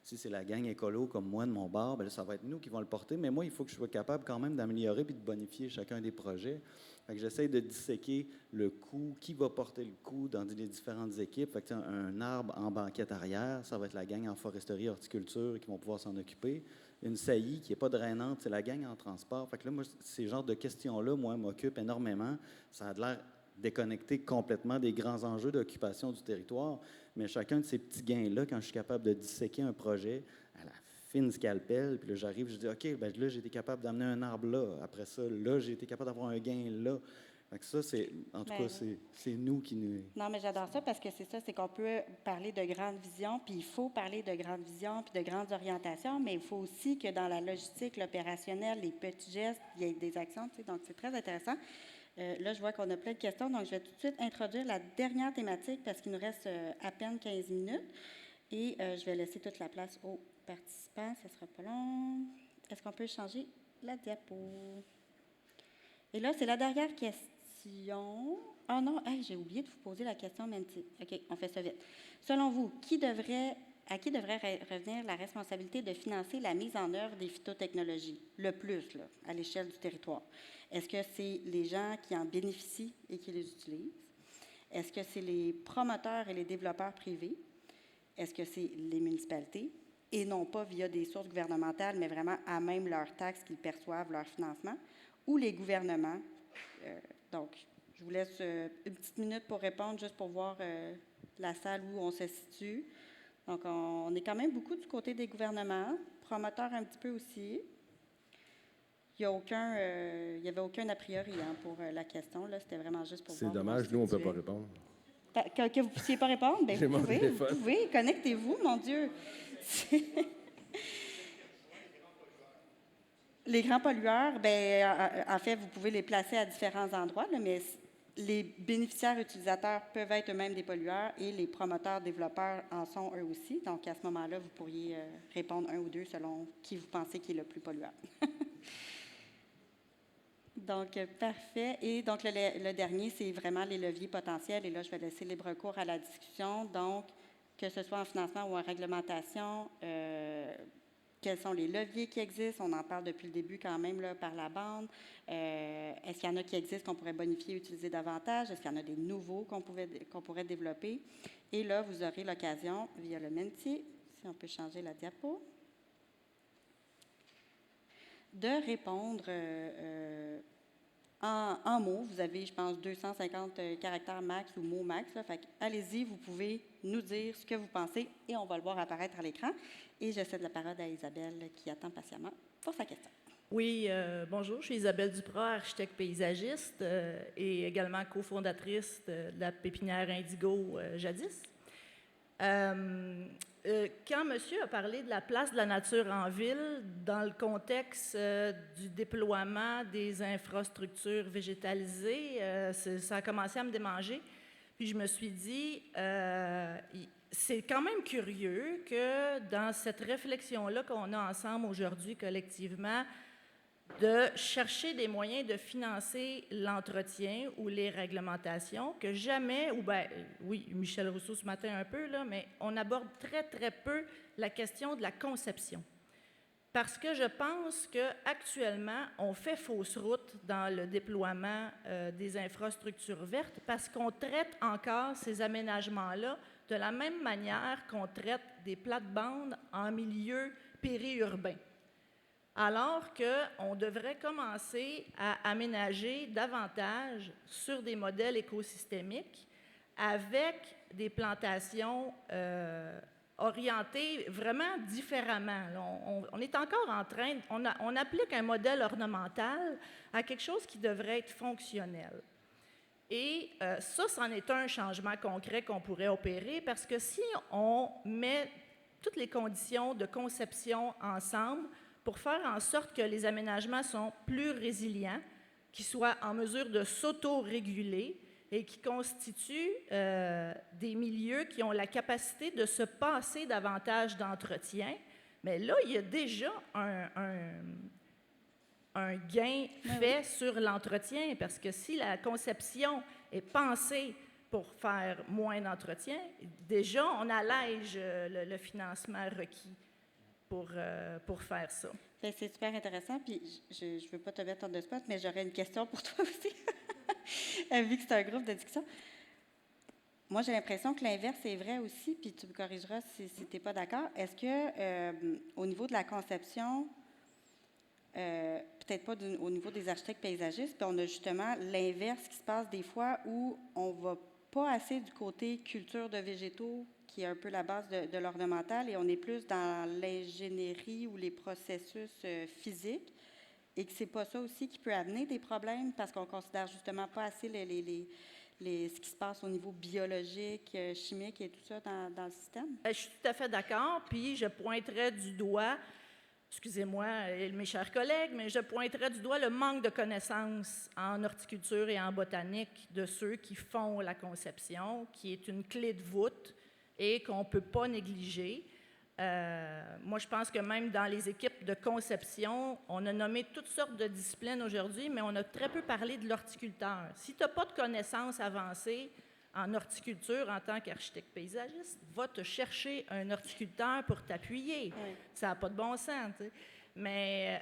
Si c'est la gang écolo comme moi de mon bar, bien là, ça va être nous qui vont le porter, mais moi, il faut que je sois capable quand même d'améliorer et de bonifier chacun des projets. Fait que j'essaie de disséquer le coût, qui va porter le coût dans les différentes équipes. Fait que, un arbre en banquette arrière, ça va être la gang en foresterie, horticulture qui vont pouvoir s'en occuper. Une saillie qui n'est pas drainante, c'est la gang en transport. Fait que là, moi, ces genres de questions-là, moi, m'occupent énormément. Ça a l'air déconnecté complètement des grands enjeux d'occupation du territoire, mais chacun de ces petits gains-là, quand je suis capable de disséquer un projet à la fine scalpel, puis là, j'arrive, je dis, OK, bien là, j'ai été capable d'amener un arbre là. Après ça, là, j'ai été capable d'avoir un gain là. Fait que ça, c'est, en tout cas, c'est nous qui nous... Non, mais j'adore ça parce que c'est ça, c'est qu'on peut parler de grande vision, puis il faut parler de grande vision, puis de grandes orientations, mais il faut aussi que dans la logistique, l'opérationnel, les petits gestes, il y ait des actions, tu sais, donc c'est très intéressant. Là, je vois qu'on a plein de questions, donc je vais tout de suite introduire la dernière thématique parce qu'il nous reste à peine 15 minutes et je vais laisser toute la place aux participants, ça ne sera pas long. Est-ce qu'on peut changer la diapo? Et là, c'est la dernière question. Ah non, hey, j'ai oublié de vous poser la question, Menti. OK, on fait ça vite. Selon vous, à qui devrait revenir la responsabilité de financer la mise en œuvre des phytotechnologies, le plus, là, à l'échelle du territoire? Est-ce que c'est les gens qui en bénéficient et qui les utilisent? Est-ce que c'est les promoteurs et les développeurs privés? Est-ce que c'est les municipalités? Et non pas via des sources gouvernementales, mais vraiment à même leurs taxes qu'ils perçoivent, leur financement? Ou les gouvernements? Donc, je vous laisse une petite minute pour répondre, juste pour voir la salle où on se situe. Donc, on est quand même beaucoup du côté des gouvernements, promoteurs un petit peu aussi. Il n'y avait aucun a priori pour la question. Là, c'était vraiment juste pour C'est voir dommage, nous, on ne peut pas répondre. Que vous ne puissiez pas répondre? Bien, vous pouvez, connectez-vous, mon Dieu. Les grands pollueurs, bien, en fait, vous pouvez les placer à différents endroits, là, mais les bénéficiaires utilisateurs peuvent être eux-mêmes des pollueurs et les promoteurs développeurs en sont eux aussi. Donc, à ce moment-là, vous pourriez répondre un ou deux selon qui vous pensez qui est le plus pollueur. Donc, parfait. Et donc, le dernier, c'est vraiment les leviers potentiels. Et là, je vais laisser libre cours à la discussion. Donc, que ce soit en financement ou en réglementation, quels sont les leviers qui existent? On en parle depuis le début quand même là, par la bande. Est-ce qu'il y en a qui existent qu'on pourrait bonifier et utiliser davantage? Est-ce qu'il y en a des nouveaux qu'on pourrait développer? Et là, vous aurez l'occasion, via le Menti, si on peut changer la diapo, de répondre en mots. Vous avez, je pense, 250 caractères max ou mots max. Là. Fait allez-y, vous pouvez nous dire ce que vous pensez et on va le voir apparaître à l'écran. Et je cède la parole à Isabelle qui attend patiemment pour sa question. Oui, bonjour, je suis Isabelle Duprat, architecte paysagiste et également cofondatrice de la pépinière Indigo jadis. Quand monsieur a parlé de la place de la nature en ville dans le contexte du déploiement des infrastructures végétalisées, ça a commencé à me démanger. Puis je me suis dit, c'est quand même curieux que dans cette réflexion-là qu'on a ensemble aujourd'hui collectivement, de chercher des moyens de financer l'entretien ou les réglementations, que jamais, ou bien, oui, Michel Rousseau ce matin un peu, là, mais on aborde très, très peu la question de la conception. Parce que je pense qu'actuellement, on fait fausse route dans le déploiement des infrastructures vertes parce qu'on traite encore ces aménagements-là de la même manière qu'on traite des plates-bandes en milieu périurbain. Alors qu'on devrait commencer à aménager davantage sur des modèles écosystémiques avec des plantations orientées vraiment différemment. On est encore en train, on applique un modèle ornemental à quelque chose qui devrait être fonctionnel. Et ça, c'en est un changement concret qu'on pourrait opérer parce que si on met toutes les conditions de conception ensemble pour faire en sorte que les aménagements sont plus résilients, qu'ils soient en mesure de s'auto-réguler et qui constituent des milieux qui ont la capacité de se passer davantage d'entretien. Mais là, il y a déjà un gain fait sur l'entretien, parce que si la conception est pensée pour faire moins d'entretien, déjà, on allège le financement requis pour faire ça. C'est super intéressant, puis je ne veux pas te mettre en de spot, mais j'aurais une question pour toi aussi, vu que c'est un groupe de discussion. Moi, j'ai l'impression que l'inverse est vrai aussi, puis tu me corrigeras si tu n'es pas d'accord. Est-ce que, au niveau de la conception, peut-être pas au niveau des architectes paysagistes, puis on a justement l'inverse qui se passe des fois où on ne va pas assez du côté culture de végétaux, qui est un peu la base de l'ornemental, et on est plus dans l'ingénierie ou les processus physiques, et que c'est pas ça aussi qui peut amener des problèmes, parce qu'on considère justement pas assez ce qui se passe au niveau biologique, chimique et tout ça dans le système? Je suis tout à fait d'accord, puis je pointerais du doigt, excusez-moi, mes chers collègues, mais je pointerais du doigt le manque de connaissances en horticulture et en botanique de ceux qui font la conception, qui est une clé de voûte et qu'on ne peut pas négliger. Moi, je pense que même dans les équipes de conception, on a nommé toutes sortes de disciplines aujourd'hui, mais on a très peu parlé de l'horticulteur. Si tu n'as pas de connaissances avancées en horticulture en tant qu'architecte paysagiste, va te chercher un horticulteur pour t'appuyer. Oui. Ça n'a pas de bon sens, tu sais. Mais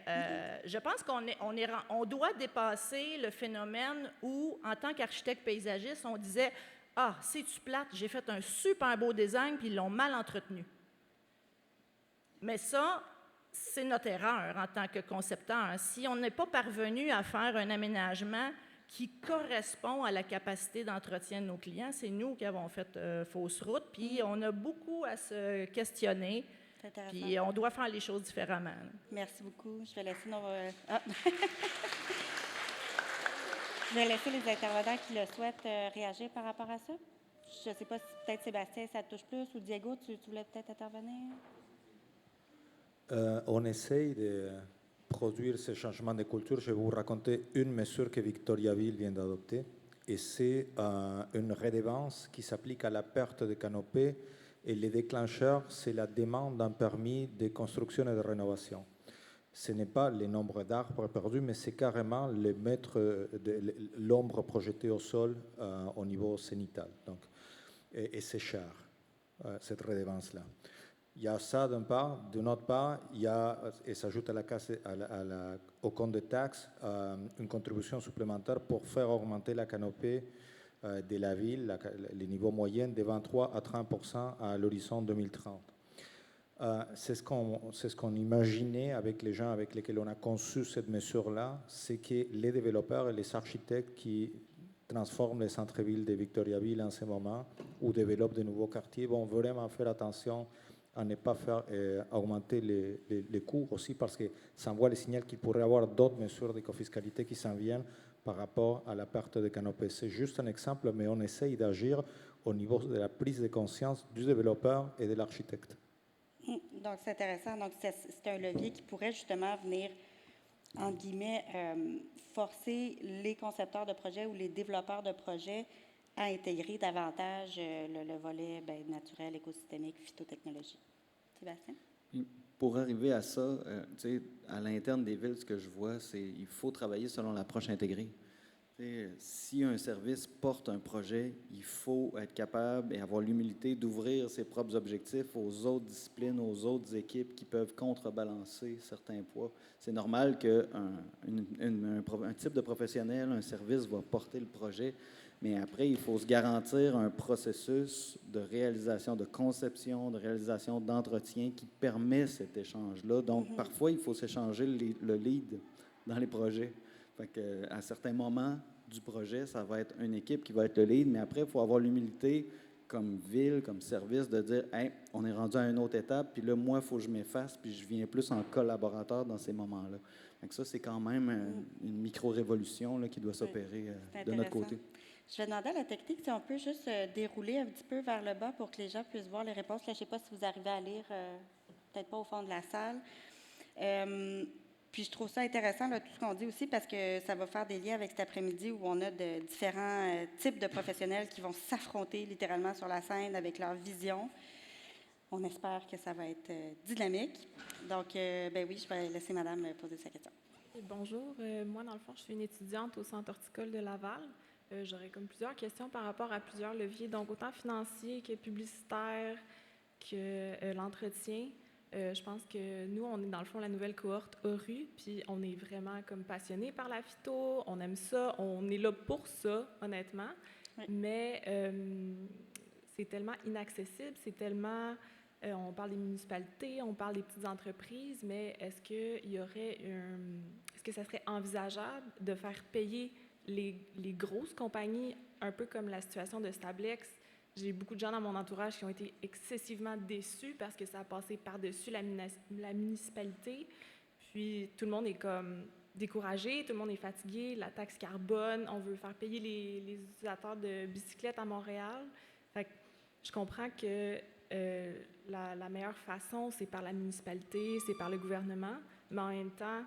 je pense qu'on doit dépasser le phénomène où, en tant qu'architecte paysagiste, on disait « Ah, c'est-tu plate, j'ai fait un super beau design, puis ils l'ont mal entretenu. » Mais ça, c'est notre erreur en tant que concepteur. Si on n'est pas parvenu à faire un aménagement qui correspond à la capacité d'entretien de nos clients, c'est nous qui avons fait fausse route, puis on a beaucoup à se questionner, puis on doit faire les choses différemment. Merci beaucoup. Je vais laisser Je vais laisser les intervenants qui le souhaitent réagir par rapport à ça. Je ne sais pas si peut-être Sébastien, ça te touche plus, ou Diego, tu voulais peut-être intervenir? On essaye de produire ce changement de culture. Je vais vous raconter une mesure que Victoriaville vient d'adopter. Et c'est une redevance qui s'applique à la perte de canopée. Et le déclencheur, c'est la demande d'un permis de construction et de rénovation. Ce n'est pas le nombre d'arbres perdus, mais c'est carrément le mètre de l'ombre projetée au sol au niveau zénital. Donc, et c'est cher, cette redevance-là. Il y a ça d'une part. D'une autre part, il y a, et s'ajoute à au compte de taxes, une contribution supplémentaire pour faire augmenter la canopée de la ville, les niveaux moyens, de 23 à 30% à l'horizon 2030. C'est ce qu'on imaginait avec les gens avec lesquels on a conçu cette mesure-là, c'est que les développeurs et les architectes qui transforment les centres-villes de Victoriaville en ce moment ou développent de nouveaux quartiers vont vraiment faire attention à ne pas faire augmenter les coûts aussi, parce que ça envoie le signal qu'il pourrait y avoir d'autres mesures d'écofiscalité qui s'en viennent par rapport à la perte de canopée. C'est juste un exemple, mais on essaye d'agir au niveau de la prise de conscience du développeur et de l'architecte. Donc, c'est intéressant. Donc, c'est un levier qui pourrait justement venir, entre guillemets, forcer les concepteurs de projets ou les développeurs de projets à intégrer davantage le volet naturel, écosystémique, phytotechnologie. Sébastien? Pour arriver à ça, à l'interne des villes, ce que je vois, c'est qu'il faut travailler selon l'approche intégrée. Si un service porte un projet, il faut être capable et avoir l'humilité d'ouvrir ses propres objectifs aux autres disciplines, aux autres équipes qui peuvent contrebalancer certains poids. C'est normal qu'un type de professionnel, un service va porter le projet, mais après, il faut se garantir un processus de réalisation, de conception, de réalisation d'entretien qui permet cet échange-là. Donc, parfois, il faut s'échanger le lead dans les projets. Fait qu'à certains moments du projet, ça va être une équipe qui va être le lead, mais après, il faut avoir l'humilité comme ville, comme service, de dire « Hey, on est rendu à une autre étape, puis là, moi, il faut que je m'efface, puis je viens plus en collaborateur dans ces moments-là. » Donc ça, c'est quand même une micro-révolution là, qui doit s'opérer de notre côté. Je vais demander à la technique si on peut juste dérouler un petit peu vers le bas pour que les gens puissent voir les réponses. Là, je ne sais pas si vous arrivez à lire, peut-être pas au fond de la salle. Puis je trouve ça intéressant, là, tout ce qu'on dit aussi, parce que ça va faire des liens avec cet après-midi où on a de différents types de professionnels qui vont s'affronter littéralement sur la scène avec leur vision. On espère que ça va être dynamique. Donc, ben oui, je vais laisser Madame poser sa question. Bonjour, moi dans le fond, je suis une étudiante au Centre horticole de Laval. J'aurais comme plusieurs questions par rapport à plusieurs leviers, donc autant financiers que publicitaires, que l'entretien. Je pense que nous, on est dans le fond la nouvelle cohorte ORU, puis on est vraiment comme passionnés par la phyto, on aime ça, on est là pour ça, honnêtement, oui. Mais c'est tellement inaccessible, c'est tellement... on parle des municipalités, on parle des petites entreprises, mais est-ce que ça serait envisageable de faire payer les grosses compagnies, un peu comme la situation de Stablex? J'ai beaucoup de gens dans mon entourage qui ont été excessivement déçus parce que ça a passé par-dessus la municipalité. Puis tout le monde est comme découragé, tout le monde est fatigué, la taxe carbone, on veut faire payer les utilisateurs de bicyclettes à Montréal. Fait que je comprends que la meilleure façon, c'est par la municipalité, c'est par le gouvernement, mais en même temps,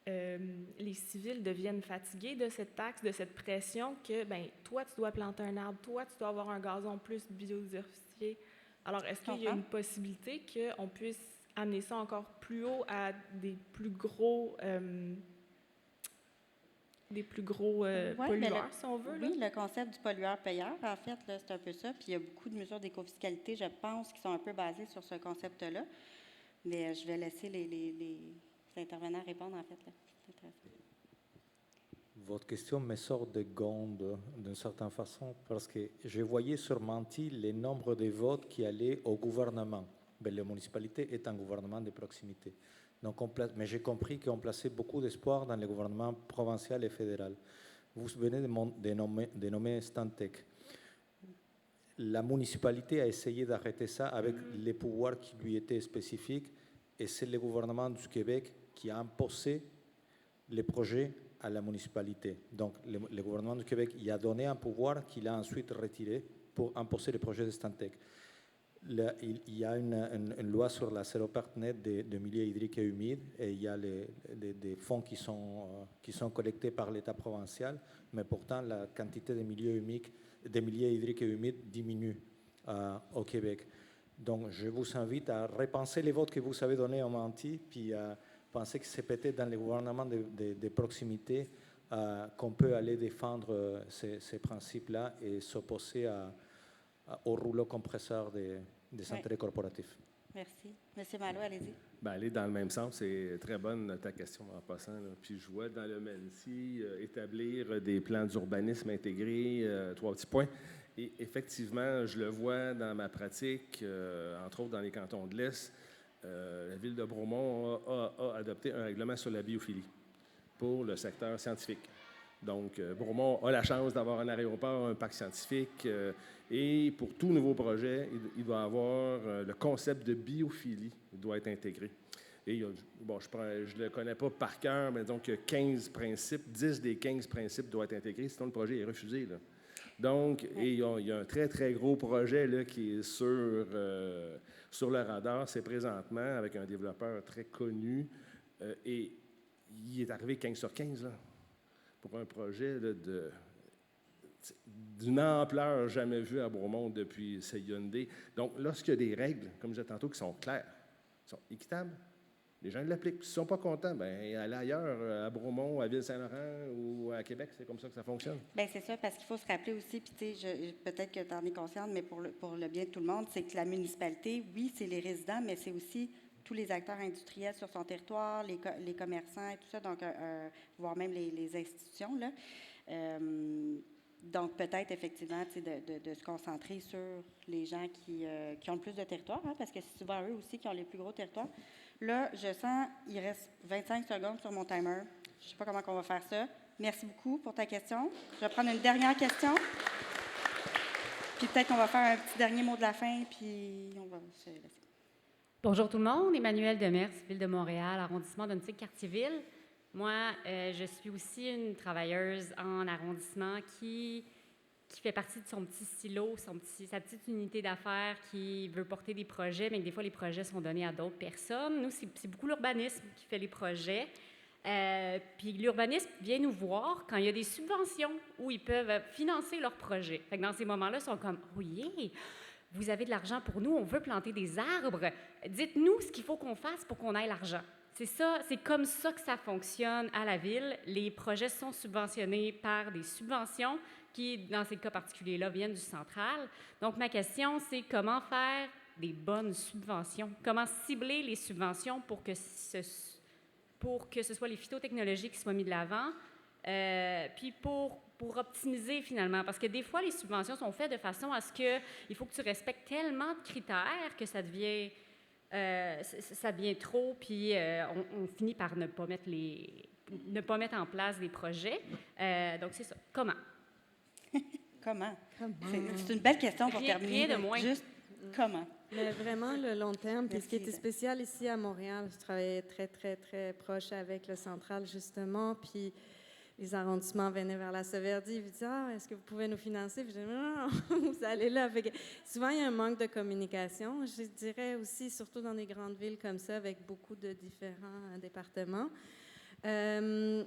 les civils deviennent fatigués de cette taxe, de cette pression que, ben, toi, tu dois planter un arbre, toi, tu dois avoir un gazon plus biodiversifié. Alors, est-ce qu'il y a une possibilité qu'on puisse amener ça encore plus haut à des plus gros pollueurs, si on veut? Oui, le concept du pollueur-payeur, en fait, là, c'est un peu ça. Puis il y a beaucoup de mesures d'écofiscalité, je pense, qui sont un peu basées sur ce concept-là. Mais je vais laisser les intervenants répondre, en fait. Là. Votre question me sort de gondes, d'une certaine façon, parce que je voyais sur Menti le nombre de votes qui allaient au gouvernement. Mais la municipalité est un gouvernement de proximité. Donc mais j'ai compris qu'on plaçait beaucoup d'espoir dans le gouvernement provincial et fédéral. Vous venez de nommer Stantec. La municipalité a essayé d'arrêter ça avec les pouvoirs qui lui étaient spécifiques, et c'est le gouvernement du Québec qui a imposé les projets à la municipalité. Donc, le gouvernement du Québec y a donné un pouvoir qu'il a ensuite retiré pour imposer les projets de Stantec. Il y a une loi sur la Net de milieux hydriques et humides, et il y a des fonds qui sont collectés par l'État provincial, mais pourtant la quantité de milieux hydriques et humides diminue au Québec. Donc, je vous invite à repenser les votes que vous avez donnés en Menti, puis à penser que c'est peut-être dans les gouvernements de proximité qu'on peut aller défendre ces principes-là et s'opposer au rouleau compresseur des intérêts corporatifs. Merci. Monsieur Malo, allez-y. Bien, aller dans le même sens, c'est très bonne ta question en passant. Là. Puis je vois dans le Menti établir des plans d'urbanisme intégrés, 3 petits points. Et effectivement, je le vois dans ma pratique, entre autres dans les cantons de l'Est. La ville de Bromont a adopté un règlement sur la biophilie pour le secteur scientifique. Donc, Bromont a la chance d'avoir un aéroport, un parc scientifique, et pour tout nouveau projet, il doit avoir le concept de biophilie doit être intégré. Et bon, je ne le connais pas par cœur, mais donc 15 principes, 10 des 15 principes doivent être intégrés, sinon le projet est refusé, là. Donc, et il y a un très, très gros projet là, qui est sur le radar, c'est présentement avec un développeur très connu, et il est arrivé 15 sur 15 là, pour un projet là, d'une ampleur jamais vue à Bromont depuis Hyundai. Donc, lorsqu'il y a des règles, comme je disais tantôt, qui sont claires, qui sont équitables, les gens l'appliquent. S'ils ne sont pas contents, bien, aller ailleurs, à Bromont, à Ville-Saint-Laurent ou à Québec, c'est comme ça que ça fonctionne. Bien, c'est ça, parce qu'il faut se rappeler aussi, puis tu sais, peut-être que tu en es consciente, mais pour le bien de tout le monde, c'est que la municipalité, oui, c'est les résidents, mais c'est aussi tous les acteurs industriels sur son territoire, les commerçants et tout ça, donc voire même les institutions, là. Donc, peut-être, effectivement, de se concentrer sur les gens qui ont le plus de territoire, hein, parce que c'est souvent eux aussi qui ont les plus gros territoires. Là, je sens, il reste 25 secondes sur mon timer. Je ne sais pas comment on va faire ça. Merci beaucoup pour ta question. Je vais prendre une dernière question. Puis peut-être qu'on va faire un petit dernier mot de la fin, puis on va se laisser. Bonjour tout le monde. Emmanuelle Demers, Ville de Montréal, arrondissement d'Ontic-Cartierville. Moi, je suis aussi une travailleuse en arrondissement qui qui fait partie de son petit silo, sa petite unité d'affaires qui veut porter des projets, mais que des fois, les projets sont donnés à d'autres personnes. Nous, c'est beaucoup l'urbanisme qui fait les projets. Puis l'urbanisme vient nous voir quand il y a des subventions où ils peuvent financer leurs projets. Fait que dans ces moments-là, ils sont comme « Oui, vous avez de l'argent pour nous, on veut planter des arbres. Dites-nous ce qu'il faut qu'on fasse pour qu'on ait l'argent. » C'est ça, c'est comme ça que ça fonctionne à la ville. Les projets sont subventionnés par des subventions qui, dans ces cas particuliers-là, viennent du central. Donc, ma question, c'est comment faire des bonnes subventions? Comment cibler les subventions pour que ce soit les phytotechnologies qui soient mis de l'avant, puis pour optimiser finalement. Parce que des fois, les subventions sont faites de façon à ce qu'il faut que tu respectes tellement de critères que ça devient trop, puis on finit par ne pas mettre en place des projets. Donc, c'est ça. Comment? Comment? C'est une belle question pour terminer. Rien de moins. Juste comment? Mais vraiment, le long terme. Puis ce qui était Merci. spécial ici à Montréal, je travaillais très, très, très proche avec le central, justement. Puis les arrondissements venaient vers la Sauverdy. Ils disaient « Ah, est-ce que vous pouvez nous financer? » Puis je disais « Non, vous allez là. » Fait que souvent, il y a un manque de communication. Je dirais aussi, surtout dans des grandes villes comme ça, avec beaucoup de différents départements. Ce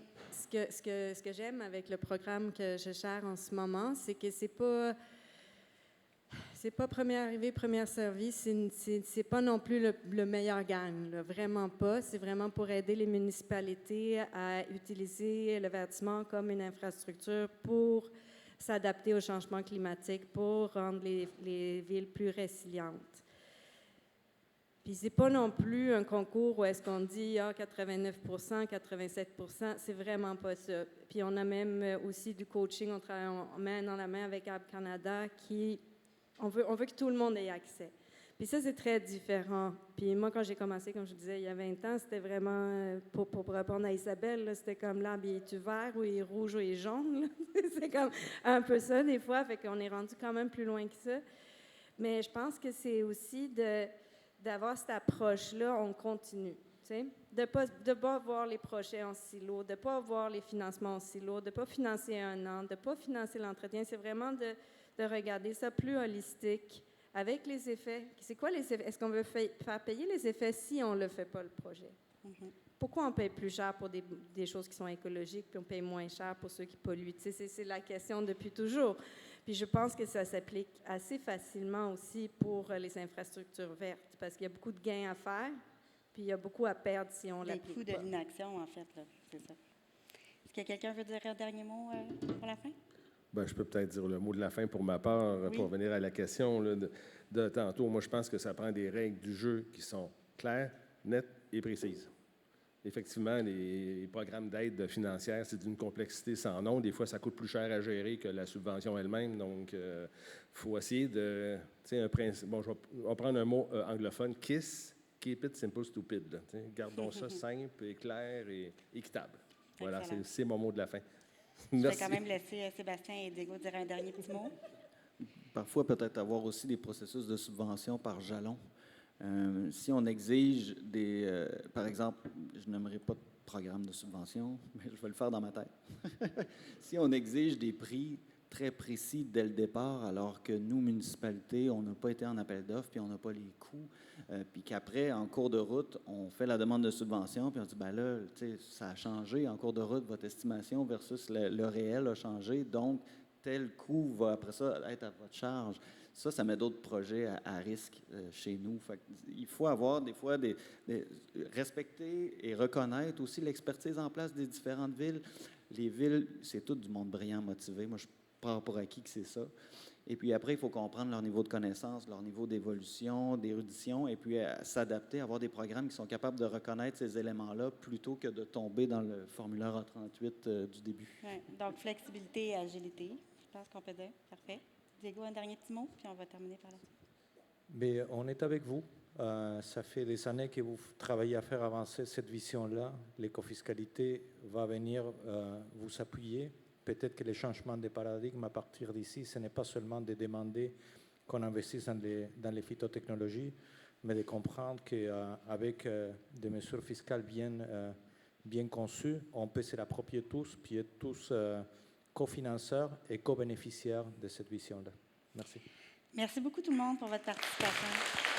que j'aime avec le programme que je gère en ce moment, c'est que c'est pas première arrivée, première servie. C'est pas non plus le meilleur gagne, là, vraiment pas. C'est vraiment pour aider les municipalités à utiliser le verdissement comme une infrastructure pour s'adapter au changement climatique, pour rendre les villes plus résilientes. Puis c'est pas non plus un concours où est-ce qu'on dit 89 87 c'est vraiment pas ça. Puis on a même aussi du coaching, on travaille main dans la main avec App Canada on veut que tout le monde ait accès. Puis ça, c'est très différent. Puis moi, quand j'ai commencé, comme je disais, il y a 20 ans, c'était vraiment, pour répondre à Isabelle, là, c'était comme l'arbre, il est-tu vert ou il est rouge ou il est jaune? C'est comme un peu ça, des fois. Fait qu'on est rendu quand même plus loin que ça. Mais je pense que c'est aussi d'avoir cette approche-là, on continue. De ne pas voir les projets en silo, de ne pas voir les financements en silo, de ne pas financer un an, de ne pas financer l'entretien. C'est vraiment de regarder ça plus holistique, avec les effets. C'est quoi les effets? Est-ce qu'on veut faire payer les effets si on ne le fait pas, le projet? Pourquoi on paye plus cher pour des choses qui sont écologiques, puis on paye moins cher pour ceux qui polluent? C'est la question depuis toujours. Puis je pense que ça s'applique assez facilement aussi pour les infrastructures vertes, parce qu'il y a beaucoup de gains à faire, puis il y a beaucoup à perdre si on l'applique pas. Les coûts de l'inaction, en fait, là, c'est ça. Est-ce que quelqu'un veut dire un dernier mot pour la fin? Bien, je peux peut-être dire le mot de la fin pour ma part, Oui. pour revenir à la question là, de tantôt. Moi, je pense que ça prend des règles du jeu qui sont claires, nettes et précises. Effectivement, les programmes d'aide financière, c'est d'une complexité sans nom. Des fois, ça coûte plus cher à gérer que la subvention elle-même. Donc, il faut essayer de... un principe. Bon, on va prendre un mot anglophone, KISS, Keep it simple, stupid. Là, gardons ça simple et clair et équitable. Voilà, c'est mon mot de la fin. Je vais Merci. quand même laisser Sébastien et Diego dire un dernier petit mot. Parfois, peut-être avoir aussi des processus de subvention par jalon. Si on exige par exemple, je n'aimerais pas de programme de subvention, mais je vais le faire dans ma tête. Si on exige des prix très précis dès le départ, alors que nous, municipalités, on n'a pas été en appel d'offres, puis on n'a pas les coûts, puis qu'après, en cours de route, on fait la demande de subvention, puis on dit, ben là, ça a changé en cours de route, votre estimation versus le réel a changé, donc tel coût va après ça être à votre charge. Ça met d'autres projets à risque chez nous. Fait il faut avoir des fois respecter et reconnaître aussi l'expertise en place des différentes villes. Les villes, c'est tout du monde brillant, motivé. Moi, je pars pour acquis que c'est ça. Et puis après, il faut comprendre leur niveau de connaissance, leur niveau d'évolution, d'érudition, et puis s'adapter, avoir des programmes qui sont capables de reconnaître ces éléments-là plutôt que de tomber dans le formulaire A38 du début. Ouais, donc, flexibilité et agilité, je pense qu'on peut dire. Parfait. Diego, un dernier petit mot, puis on va terminer par là. Mais on est avec vous. Ça fait des années que vous travaillez à faire avancer cette vision-là. L'écofiscalité va venir vous appuyer. Peut-être que les changements de paradigme à partir d'ici, ce n'est pas seulement de demander qu'on investisse dans les phytotechnologies, mais de comprendre qu'avec des mesures fiscales bien conçues, on peut se l'approprier tous, puis être tous cofinanceurs et co-bénéficiaires de cette vision-là. Merci. Merci beaucoup tout le monde pour votre participation.